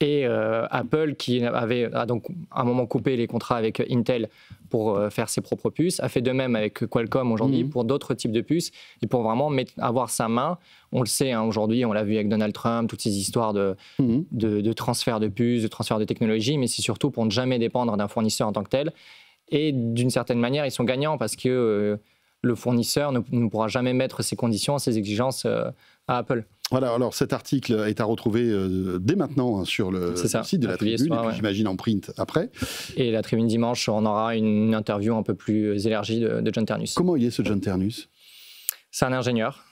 J: Et Apple, qui a donc à un moment coupé les contrats avec Intel pour faire ses propres puces, a fait de même avec Qualcomm aujourd'hui pour d'autres types de puces et pour vraiment avoir sa main. On le sait, hein, aujourd'hui, on l'a vu avec Donald Trump, toutes ces histoires de transfert de puces, de transfert de technologie, mais c'est surtout pour ne jamais dépendre d'un fournisseur en tant que tel. Et d'une certaine manière, ils sont gagnants parce que le fournisseur ne pourra jamais mettre ses conditions, ses exigences à Apple.
B: Voilà, alors cet article est à retrouver dès maintenant sur le site de la Tribune, et puis j'imagine en print après.
J: Et la Tribune dimanche, on aura une interview un peu plus élargie de John Ternus.
B: Comment il est ce John Ternus?
J: C'est un ingénieur.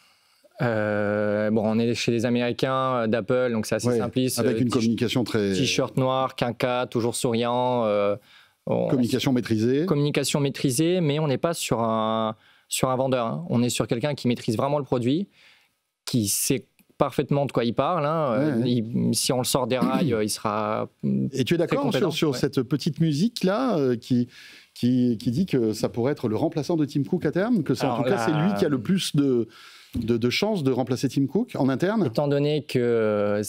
J: On est chez les Américains d'Apple, donc c'est assez simpliste.
B: Avec une communication très...
J: T-shirt noir, quinca, toujours souriant.
B: Communication maîtrisée.
J: Communication maîtrisée, mais on n'est pas sur un vendeur. Hein. On est sur quelqu'un qui maîtrise vraiment le produit, qui sait parfaitement de quoi il parle. Hein. Si on le sort des rails, il sera.
B: Et tu es d'accord sur cette petite musique-là qui dit que ça pourrait être le remplaçant de Tim Cook à terme? Que en tout cas, c'est lui qui a le plus de chances de remplacer Tim Cook en interne?
J: Étant donné que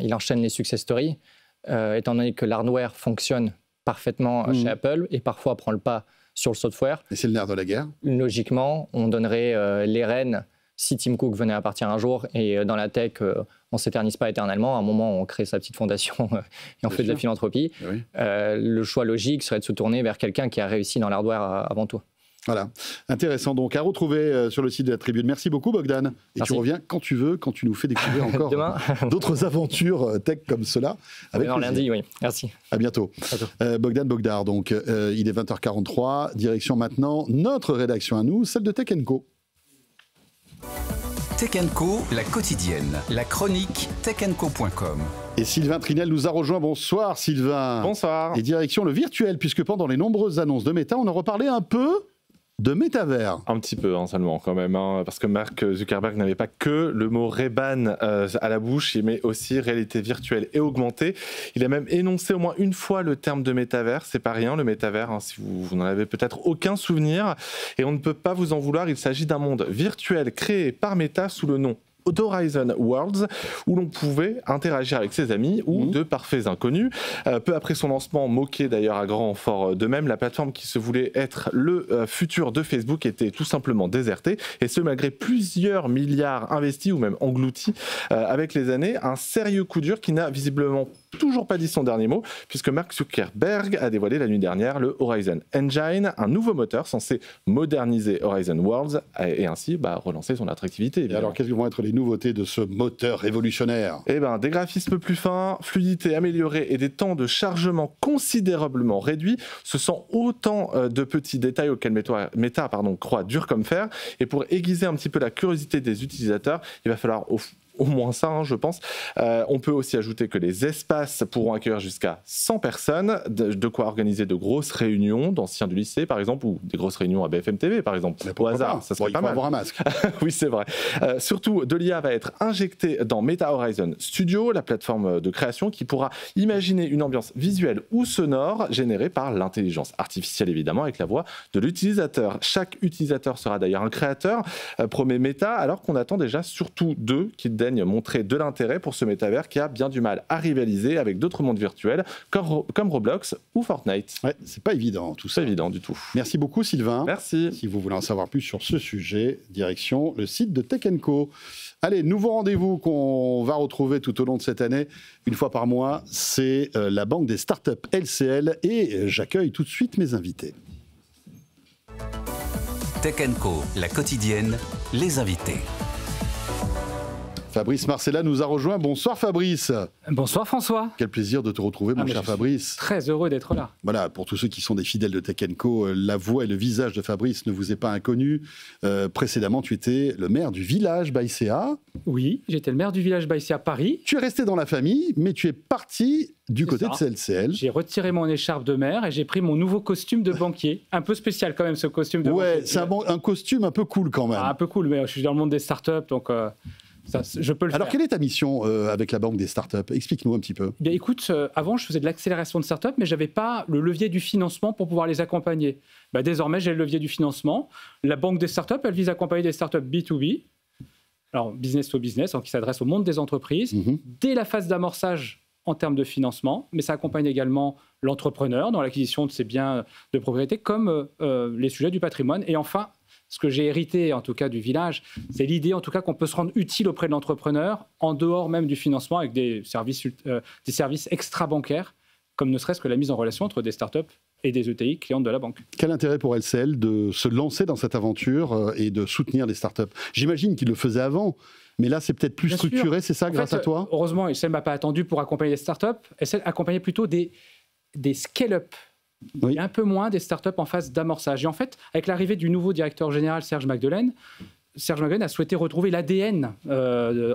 J: il enchaîne les success stories, étant donné que l'hardware fonctionne parfaitement chez Apple et parfois prend le pas sur le software.
B: Et c'est le nerf de la guerre.
J: Logiquement, on donnerait les rênes si Tim Cook venait à partir un jour. Et dans la tech, on ne s'éternise pas éternellement. À un moment, on crée sa petite fondation et on fait de la philanthropie. Oui. Le choix logique serait de se tourner vers quelqu'un qui a réussi dans l'hardware avant tout.
B: Voilà, intéressant donc à retrouver sur le site de la Tribune. Merci beaucoup Bogdan. Et tu reviens quand tu veux, quand tu nous fais découvrir encore d'autres aventures tech comme cela.
J: Avec lundi, oui. Merci.
B: À bientôt. Bogdan Bogdar, donc il est 20h43. Direction maintenant notre rédaction à nous, celle de Tech & Co.
A: Tech & Co, la quotidienne, la chronique techandco.com.
B: Et Sylvain Trinel nous a rejoint. Bonsoir Sylvain.
K: Bonsoir.
B: Et direction le virtuel, puisque pendant les nombreuses annonces de Meta, on en reparlait un peu de métavers.
K: Un petit peu seulement quand même, parce que Mark Zuckerberg n'avait pas que le mot Ray-Ban à la bouche, mais aussi réalité virtuelle et augmentée. Il a même énoncé au moins une fois le terme de métavers, c'est pas rien le métavers, si vous n'en avez peut-être aucun souvenir, et on ne peut pas vous en vouloir, il s'agit d'un monde virtuel créé par Meta sous le nom d'Horizon Worlds, où l'on pouvait interagir avec ses amis ou de parfaits inconnus. Peu après son lancement, moqué d'ailleurs à grand renfort d'eux-mêmes, la plateforme qui se voulait être le futur de Facebook était tout simplement désertée, et ce malgré plusieurs milliards investis ou même engloutis avec les années. Un sérieux coup dur qui n'a visiblement toujours pas dit son dernier mot, puisque Mark Zuckerberg a dévoilé la nuit dernière le Horizon Engine, un nouveau moteur censé moderniser Horizon Worlds et ainsi relancer son attractivité.
B: Et alors, quelles vont être les nouveautés de ce moteur révolutionnaire?
K: Des graphismes plus fins, fluidité améliorée et des temps de chargement considérablement réduits. Ce sont autant de petits détails auxquels Meta croit dur comme fer. Et pour aiguiser un petit peu la curiosité des utilisateurs, il va falloir au moins ça, je pense. On peut aussi ajouter que les espaces pourront accueillir jusqu'à 100 personnes, de quoi organiser de grosses réunions d'anciens du lycée, par exemple, ou des grosses réunions à BFM TV, par exemple. Au hasard, ça serait pas mal.
B: Il faut avoir un masque.
K: Oui, c'est vrai. Surtout, de l'IA va être injectée dans Meta Horizon Studio, la plateforme de création qui pourra imaginer une ambiance visuelle ou sonore générée par l'intelligence artificielle, évidemment, avec la voix de l'utilisateur. Chaque utilisateur sera d'ailleurs un créateur, promet Meta, alors qu'on attend déjà surtout d'eux qui montrer de l'intérêt pour ce métavers qui a bien du mal à rivaliser avec d'autres mondes virtuels comme Roblox ou Fortnite.
B: Ouais, c'est pas évident tout ça.
K: Pas évident du tout.
B: Merci beaucoup Sylvain.
K: Merci.
B: Si vous voulez en savoir plus sur ce sujet, direction le site de Tech & Co. Allez, nouveau rendez-vous qu'on va retrouver tout au long de cette année, une fois par mois, c'est la banque des startups LCL et j'accueille tout de suite mes invités.
A: Tech & Co, la quotidienne, les invités.
B: Fabrice Marcella nous a rejoint. Bonsoir Fabrice.
L: Bonsoir François.
B: Quel plaisir de te retrouver, mon cher Fabrice.
L: Très heureux d'être là.
B: Voilà, pour tous ceux qui sont des fidèles de Tech & Co, la voix et le visage de Fabrice ne vous est pas inconnu. Précédemment, tu étais le maire du village Baïséa.
L: Oui, j'étais le maire du village Baïséa Paris.
B: Tu es resté dans la famille, mais tu es parti du côté de CLCL.
L: J'ai retiré mon écharpe de maire et j'ai pris mon nouveau costume de banquier. Un peu spécial quand même, ce costume de banquier.
B: Ouais, c'est un costume un peu cool quand même.
L: Un peu cool, mais je suis dans le monde des startups, donc je peux le faire.
B: Alors, quelle est ta mission avec la Banque des startups? Explique-nous un petit peu.
L: Bien, écoute, avant, je faisais de l'accélération de startups, mais je n'avais pas le levier du financement pour pouvoir les accompagner. Désormais, j'ai le levier du financement. La Banque des startups, elle vise à accompagner des startups B2B, alors business to business, qui s'adressent au monde des entreprises, dès la phase d'amorçage en termes de financement, mais ça accompagne également l'entrepreneur dans l'acquisition de ses biens de propriété, comme les sujets du patrimoine. Et enfin, ce que j'ai hérité, en tout cas, du village, c'est l'idée, en tout cas, qu'on peut se rendre utile auprès de l'entrepreneur, en dehors même du financement, avec des services extra-bancaires, comme ne serait-ce que la mise en relation entre des startups et des ETI clientes de la banque.
B: Quel intérêt pour LCL de se lancer dans cette aventure et de soutenir les startups? J'imagine qu'ils le faisaient avant, mais là, c'est peut-être plus structuré, c'est ça, grâce à toi?
L: Heureusement, LCL ne m'a pas attendu pour accompagner les startups. LCL accompagnait plutôt des scale-up. Oui. Il y a un peu moins des startups en phase d'amorçage. Et en fait, avec l'arrivée du nouveau directeur général, Serge Magdelaine a souhaité retrouver l'ADN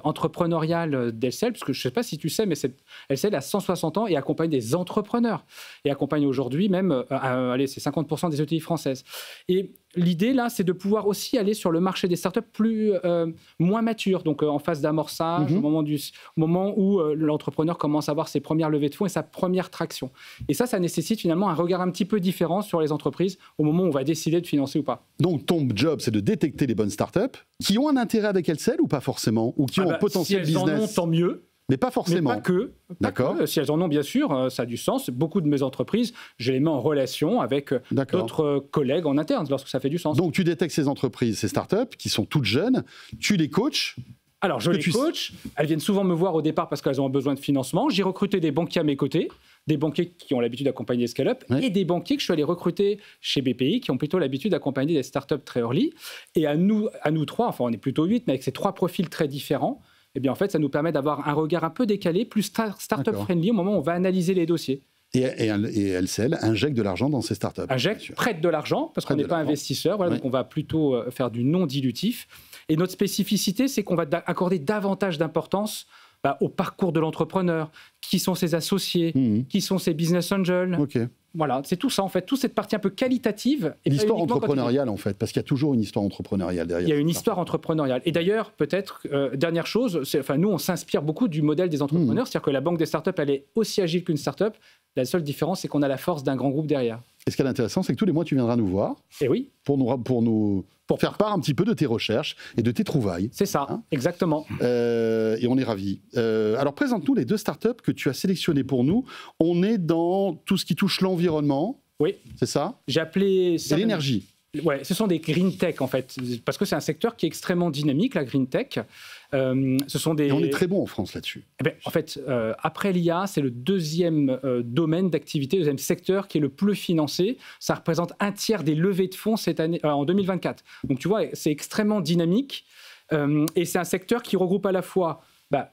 L: entrepreneurial d'LCL, parce que je ne sais pas si tu sais, mais LCL a 160 ans et accompagne des entrepreneurs. Et accompagne aujourd'hui même, c'est 50% des ETI françaises. Et l'idée, là, c'est de pouvoir aussi aller sur le marché des startups moins matures, donc en phase d'amorçage, au moment où l'entrepreneur commence à avoir ses premières levées de fonds et sa première traction. Et ça nécessite finalement un regard un petit peu différent sur les entreprises au moment où on va décider de financer ou pas.
B: Donc, ton job, c'est de détecter les bonnes startups qui ont un intérêt avec LCL ou pas forcément, ou qui ont un potentiel
L: si elles
B: business.
L: En ont, tant mieux.
B: Mais pas forcément.
L: Mais pas que. D'accord. Si elles en ont, bien sûr, ça a du sens. Beaucoup de mes entreprises, je les mets en relation avec d'autres collègues en interne, lorsque ça fait du sens.
B: Donc, tu détectes ces entreprises, ces startups, qui sont toutes jeunes, tu les coaches.
L: Alors, je les coach. Elles viennent souvent me voir au départ parce qu'elles ont besoin de financement. J'ai recruté des banquiers à mes côtés, des banquiers qui ont l'habitude d'accompagner les scale-up, et des banquiers que je suis allé recruter chez BPI, qui ont plutôt l'habitude d'accompagner des startups très early. Et à nous trois, enfin, on est plutôt 8, mais avec ces 3 profils très différents, eh bien, en fait, ça nous permet d'avoir un regard un peu décalé, plus startup friendly au moment où on va analyser les dossiers.
B: Et LCL injecte de l'argent dans ces startups.
L: Prête de l'argent, parce qu'on n'est pas investisseur, donc on va plutôt faire du non dilutif. Et notre spécificité, c'est qu'on va accorder davantage d'importance au parcours de l'entrepreneur. Qui sont ses associés? Qui sont ses business angels? Voilà, c'est tout ça en fait, toute cette partie un peu qualitative.
B: L'histoire entrepreneuriale en fait, parce qu'il y a toujours une histoire entrepreneuriale derrière.
L: Il y a une histoire entrepreneuriale. Et d'ailleurs, peut-être, dernière chose, nous on s'inspire beaucoup du modèle des entrepreneurs, c'est-à-dire que la banque des startups, elle est aussi agile qu'une startup. La seule différence, c'est qu'on a la force d'un grand groupe derrière.
B: Et ce qui est intéressant, c'est que tous les mois, tu viendras nous voir.
L: Et oui.
B: Pour faire part un petit peu de tes recherches et de tes trouvailles.
L: C'est ça, exactement.
B: Et on est ravis. Alors, présente-nous les 2 startups que tu as sélectionnées pour nous. On est dans tout ce qui touche l'environnement.
L: Oui.
B: C'est ça?
L: J'ai appelé ça...
B: Et l'énergie.
L: Ouais, ce sont des green tech en fait, parce que c'est un secteur qui est extrêmement dynamique, la green tech. Ce sont des...
B: Et on est très bon en France là-dessus.
L: En fait, après l'IA, c'est le deuxième domaine d'activité, le deuxième secteur qui est le plus financé. Ça représente 1/3 des levées de fonds cette année, en 2024. Donc tu vois, c'est extrêmement dynamique. Et c'est un secteur qui regroupe à la fois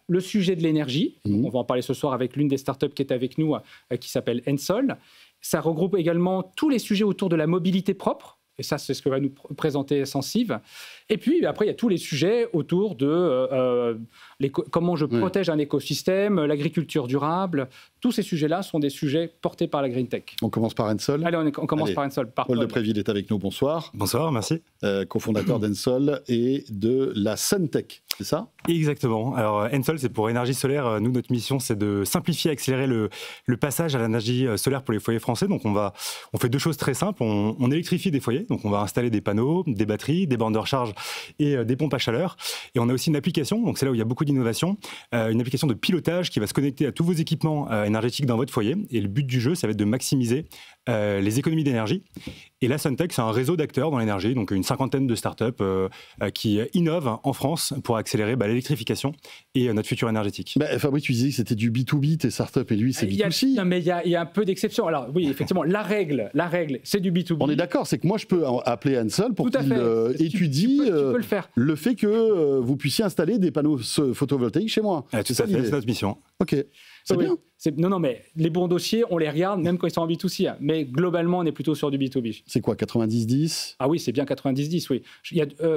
L: le sujet de l'énergie. On va en parler ce soir avec l'une des startups qui est avec nous, qui s'appelle Ensol. Ça regroupe également tous les sujets autour de la mobilité propre. Et ça, c'est ce que va nous présenter Sensive. Et puis, après, il y a tous les sujets autour de comment je protège un écosystème, l'agriculture durable. Tous ces sujets-là sont des sujets portés par la Green Tech.
B: On commence par Ensol.
L: Allez, on commence par Ensol.
B: Paul de Préville est avec nous. Bonsoir.
M: Bonsoir, merci.
B: Cofondateur d'Ensol et de la Suntech, c'est ça?
M: Exactement. Alors, Ensol, c'est pour énergie solaire. Nous, notre mission, c'est de simplifier et accélérer le passage à l'énergie solaire pour les foyers français. Donc, on fait 2 choses très simples. On électrifie des foyers. Donc, on va installer des panneaux, des batteries, des bornes de recharge et des pompes à chaleur. Et on a aussi une application. Donc, c'est là où il y a beaucoup d'innovation. Une application de pilotage qui va se connecter à tous vos équipements énergétique dans votre foyer. Et le but du jeu, ça va être de maximiser les économies d'énergie. Et la Suntech, c'est un réseau d'acteurs dans l'énergie, donc une cinquantaine de startups qui innovent en France pour accélérer l'électrification et notre futur énergétique.
B: Fabrice, tu disais que c'était du B2B, tes startups, et lui, c'est B2C.
L: Non, mais il y a un peu d'exception. Alors oui, effectivement, la règle, c'est du B2B.
B: On est d'accord, c'est que moi, je peux appeler Ansel pour qu'il étudie
L: tu peux le faire.
B: Le fait que vous puissiez installer des panneaux photovoltaïques chez moi.
M: Tout à fait, c'est notre mission.
B: Ok. C'est bien.
L: Non, mais les bons dossiers, on les regarde, même quand ils sont en B2C. Hein. Mais globalement, on est plutôt sur du B2B.
B: C'est quoi, 90-10 ?
L: Ah oui, c'est bien 90-10, oui.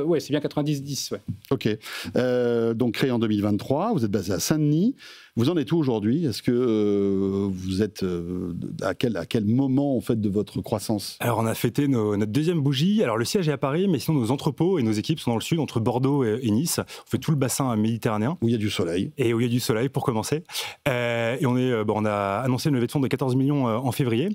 L: Ouais, c'est bien 90-10, ouais.
B: Ok. Donc, créé en 2023, vous êtes basé à Saint-Denis. Vous en êtes où aujourd'hui ? Est-ce que vous êtes à quel moment en fait de votre croissance ?
M: Alors on a fêté notre deuxième bougie. Alors le siège est à Paris, mais sinon nos entrepôts et nos équipes sont dans le sud, entre Bordeaux et Nice. On fait tout le bassin méditerranéen.
B: Où il y a du soleil.
M: Et où il y a du soleil pour commencer. Et on a annoncé une levée de fonds de 14 millions en février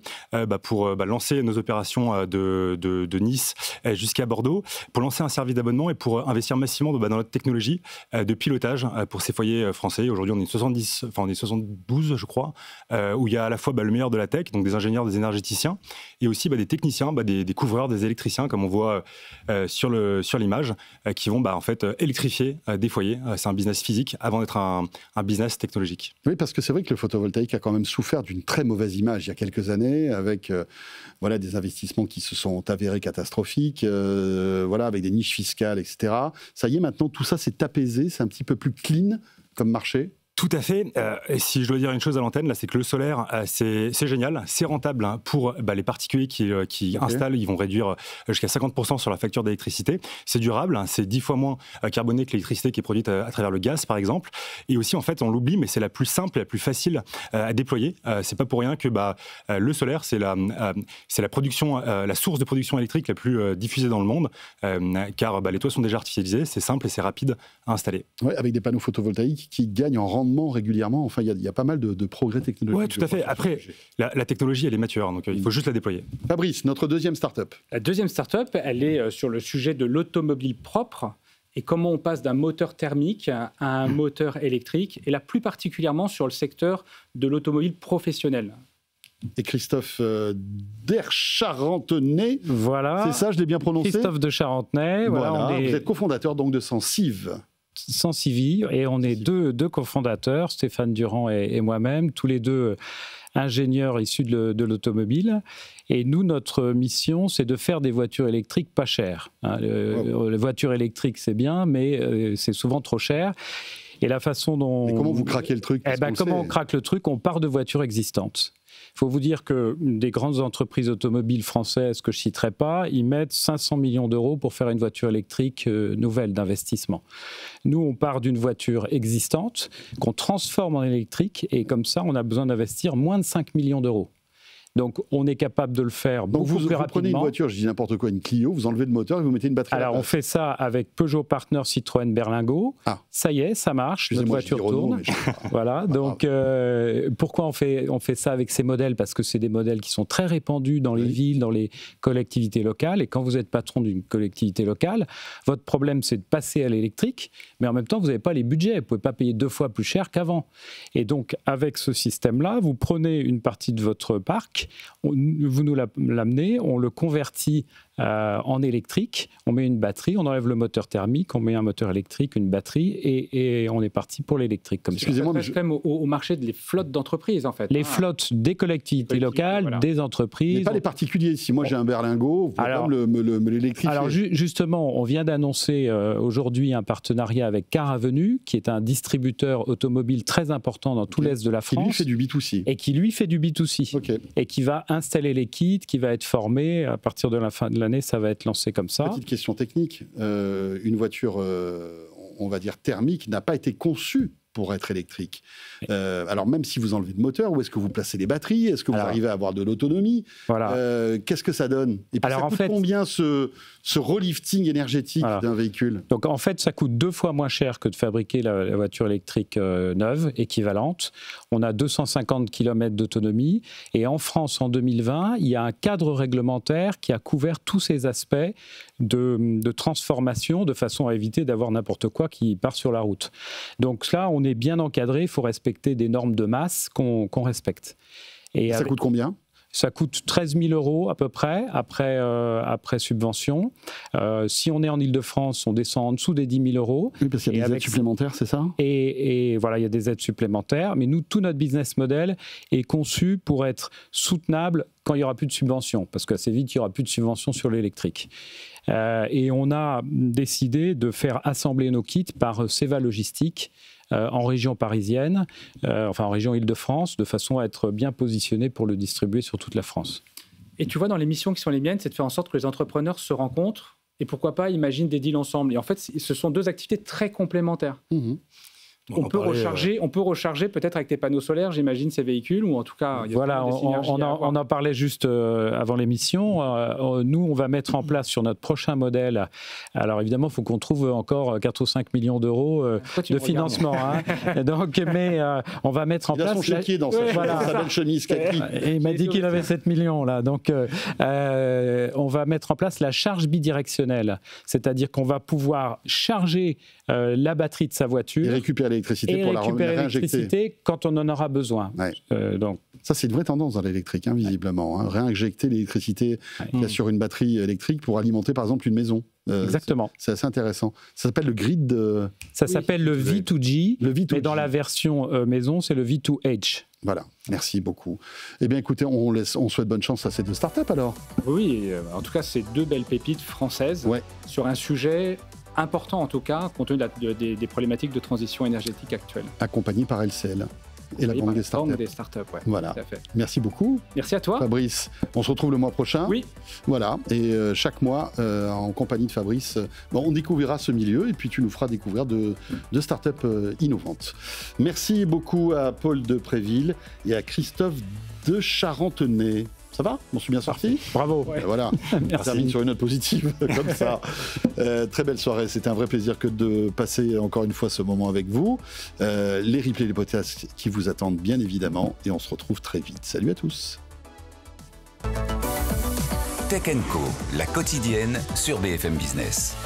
M: pour lancer nos opérations de Nice jusqu'à Bordeaux, pour lancer un service d'abonnement et pour investir massivement dans notre technologie de pilotage pour ces foyers français. Aujourd'hui on est 72, je crois, où il y a à la fois le meilleur de la tech, donc des ingénieurs, des énergéticiens, et aussi des techniciens, des couvreurs, des électriciens, comme on voit sur l'image, qui vont en fait électrifier des foyers. C'est un business physique avant d'être un business technologique.
B: Oui, parce que c'est vrai que le photovoltaïque a quand même souffert d'une très mauvaise image il y a quelques années, avec des investissements qui se sont avérés catastrophiques, avec des niches fiscales, etc. Ça y est, maintenant, tout ça s'est apaisé, c'est un petit peu plus clean comme marché.
M: Tout à fait. Et si je dois dire une chose à l'antenne, là, c'est que le solaire, c'est génial, c'est rentable pour les particuliers qui installent. Ils vont réduire jusqu'à 50% sur la facture d'électricité. C'est durable, c'est 10 fois moins carboné que l'électricité qui est produite à travers le gaz, par exemple. Et aussi, en fait, on l'oublie, mais c'est la plus simple et la plus facile à déployer. C'est pas pour rien que le solaire, c'est la production, la source de production électrique la plus diffusée dans le monde, car les toits sont déjà artificialisés, c'est simple et c'est rapide à installer.
B: Ouais, avec des panneaux photovoltaïques qui gagnent en rendement régulièrement. Enfin, il y a pas mal de progrès technologiques.
M: Oui, tout à fait. Après, la technologie, elle est mature, donc il faut juste la déployer.
B: Fabrice, notre deuxième start-up.
L: La deuxième start-up, elle est sur le sujet de l'automobile propre et comment on passe d'un moteur thermique à un moteur électrique, et là plus particulièrement sur le secteur de l'automobile professionnelle.
B: Et Christophe Descharentenay.
N: Voilà.
B: C'est ça, je l'ai bien prononcé.
N: Christophe Descharentenay.
B: Voilà. Vous êtes cofondateur donc de Sensiv.
N: Sensivi, et on est deux cofondateurs, Stéphane Durand et moi-même, tous les deux ingénieurs issus de l'automobile. Et nous, notre mission, c'est de faire des voitures électriques pas chères. Les voitures électriques, c'est bien, mais c'est souvent trop cher. Et la façon dont...
B: Et comment vous craquez le truc ?
N: Comment on craque le truc ? On part de voitures existantes. Il faut vous dire que des grandes entreprises automobiles françaises que je ne citerai pas, ils mettent 500 millions d'euros pour faire une voiture électrique nouvelle d'investissement. Nous, on part d'une voiture existante qu'on transforme en électrique, et comme ça, on a besoin d'investir moins de 5 millions d'euros. Donc, on est capable de le faire beaucoup plus rapidement.
B: Vous prenez une voiture, je dis n'importe quoi, une Clio, vous enlevez le moteur et vous mettez une batterie.
N: Alors, on fait ça avec Peugeot Partner Citroën Berlingot. Ah. Ça y est, ça marche, notre voiture tourne. Voilà. Donc, pourquoi on fait ça avec ces modèles ? Parce que c'est des modèles qui sont très répandus dans les villes, dans les collectivités locales. Et quand vous êtes patron d'une collectivité locale, votre problème, c'est de passer à l'électrique, mais en même temps, vous n'avez pas les budgets. Vous ne pouvez pas payer 2 fois plus cher qu'avant. Et donc, avec ce système-là, vous prenez une partie de votre parc, vous nous l'amenez, on le convertit en électrique, on met une batterie, on enlève le moteur thermique, on met un moteur électrique, une batterie, et on est parti pour l'électrique comme ça.
L: Excusez-moi, mais quand même au marché des flottes d'entreprises, en fait.
N: Les flottes des collectivités locales, voilà. Des entreprises.
B: Mais pas les particuliers. Si moi j'ai un berlingot, vous pouvez pas me l'électrifier.
N: Alors justement, on vient d'annoncer aujourd'hui un partenariat avec Car Avenue, qui est un distributeur automobile très important dans tout l'Est de la France.
B: Qui lui fait du B2C.
N: Et qui lui fait du B2C. Et qui va installer les kits, qui va être formé à partir de la fin de l'année. Ça va être lancé comme ça.
B: Petite question technique. Une voiture, on va dire thermique, n'a pas été conçue pour être électrique. Alors même si vous enlevez le moteur, où est-ce que vous placez les batteries ? Est-ce que vous arrivez à avoir de l'autonomie ? Qu'est-ce que ça donne ? Et puis ça coûte combien ce relifting énergétique d'un véhicule ?
N: Donc en fait, ça coûte 2 fois moins cher que de fabriquer la voiture électrique neuve, équivalente. On a 250 km d'autonomie. Et en France, en 2020, il y a un cadre réglementaire qui a couvert tous ces aspects de transformation, de façon à éviter d'avoir n'importe quoi qui part sur la route. Donc là, on est bien encadré, il faut respecter des normes de masse qu'on respecte.
B: Et ça coûte combien ?
N: Ça coûte 13 000 € à peu près, après subvention. Si on est en Ile-de-France, on descend en dessous des 10 000 €.
B: Oui, parce qu'il y a des aides supplémentaires, c'est ça ?
N: Et voilà, il y a des aides supplémentaires. Mais nous, tout notre business model est conçu pour être soutenable quand il n'y aura plus de subvention. Parce qu'assez vite, il n'y aura plus de subvention sur l'électrique. Et on a décidé de faire assembler nos kits par Seva Logistique, en région parisienne, enfin en région Île-de-France, de façon à être bien positionné pour le distribuer sur toute la France.
L: Et tu vois, dans les missions qui sont les miennes, c'est de faire en sorte que les entrepreneurs se rencontrent et pourquoi pas imaginent des deals ensemble. Et en fait, ce sont deux activités très complémentaires. On peut recharger peut-être avec tes panneaux solaires, j'imagine, ces véhicules, ou en tout cas...
N: Voilà, on en parlait juste avant l'émission. Nous, on va mettre en place sur notre prochain modèle, alors évidemment, il faut qu'on trouve encore 4 ou 5 millions d'euros de financement. Donc, mais on va mettre en place...
B: Il a son chéquier dans sa belle chemise kaki.
N: Et il m'a dit qu'il avait 7 millions, là. Donc, on va mettre en place la charge bidirectionnelle, c'est-à-dire qu'on va pouvoir charger la batterie de sa voiture
B: et récupérer l'électricité pour la réinjecter
N: quand on en aura besoin.
B: Ouais. Donc ça, c'est une vraie tendance dans l'électrique, visiblement. Réinjecter l'électricité qu'il y a sur une batterie électrique pour alimenter, par exemple, une maison.
N: Exactement.
B: C'est assez intéressant. Ça s'appelle le grid.
N: Ça s'appelle le V2G. Mais dans la version maison, c'est le V2H.
B: Voilà, merci beaucoup. Eh bien, écoutez, on souhaite bonne chance à ces deux startups alors.
L: Oui, en tout cas, c'est deux belles pépites françaises sur un sujet important en tout cas, compte tenu des problématiques de transition énergétique actuelles.
B: Accompagné par LCL et la Banque des Startups. Voilà. Tout à fait. Merci beaucoup.
L: Merci à toi.
B: Fabrice, on se retrouve le mois prochain.
L: Oui.
B: Voilà, et chaque mois, en compagnie de Fabrice, on découvrira ce milieu et puis tu nous feras découvrir de startups innovantes. Merci beaucoup à Paul de Préville et à Christophe de Charentenay. Ça va ? On s'est bien sorti ?
N: Bravo.
B: Voilà, on termine sur une note positive, comme ça. Très belle soirée, c'était un vrai plaisir que de passer encore une fois ce moment avec vous. Les replays, les podcasts qui vous attendent bien évidemment, et on se retrouve très vite. Salut à tous.
A: Tech & Co, la quotidienne sur BFM Business.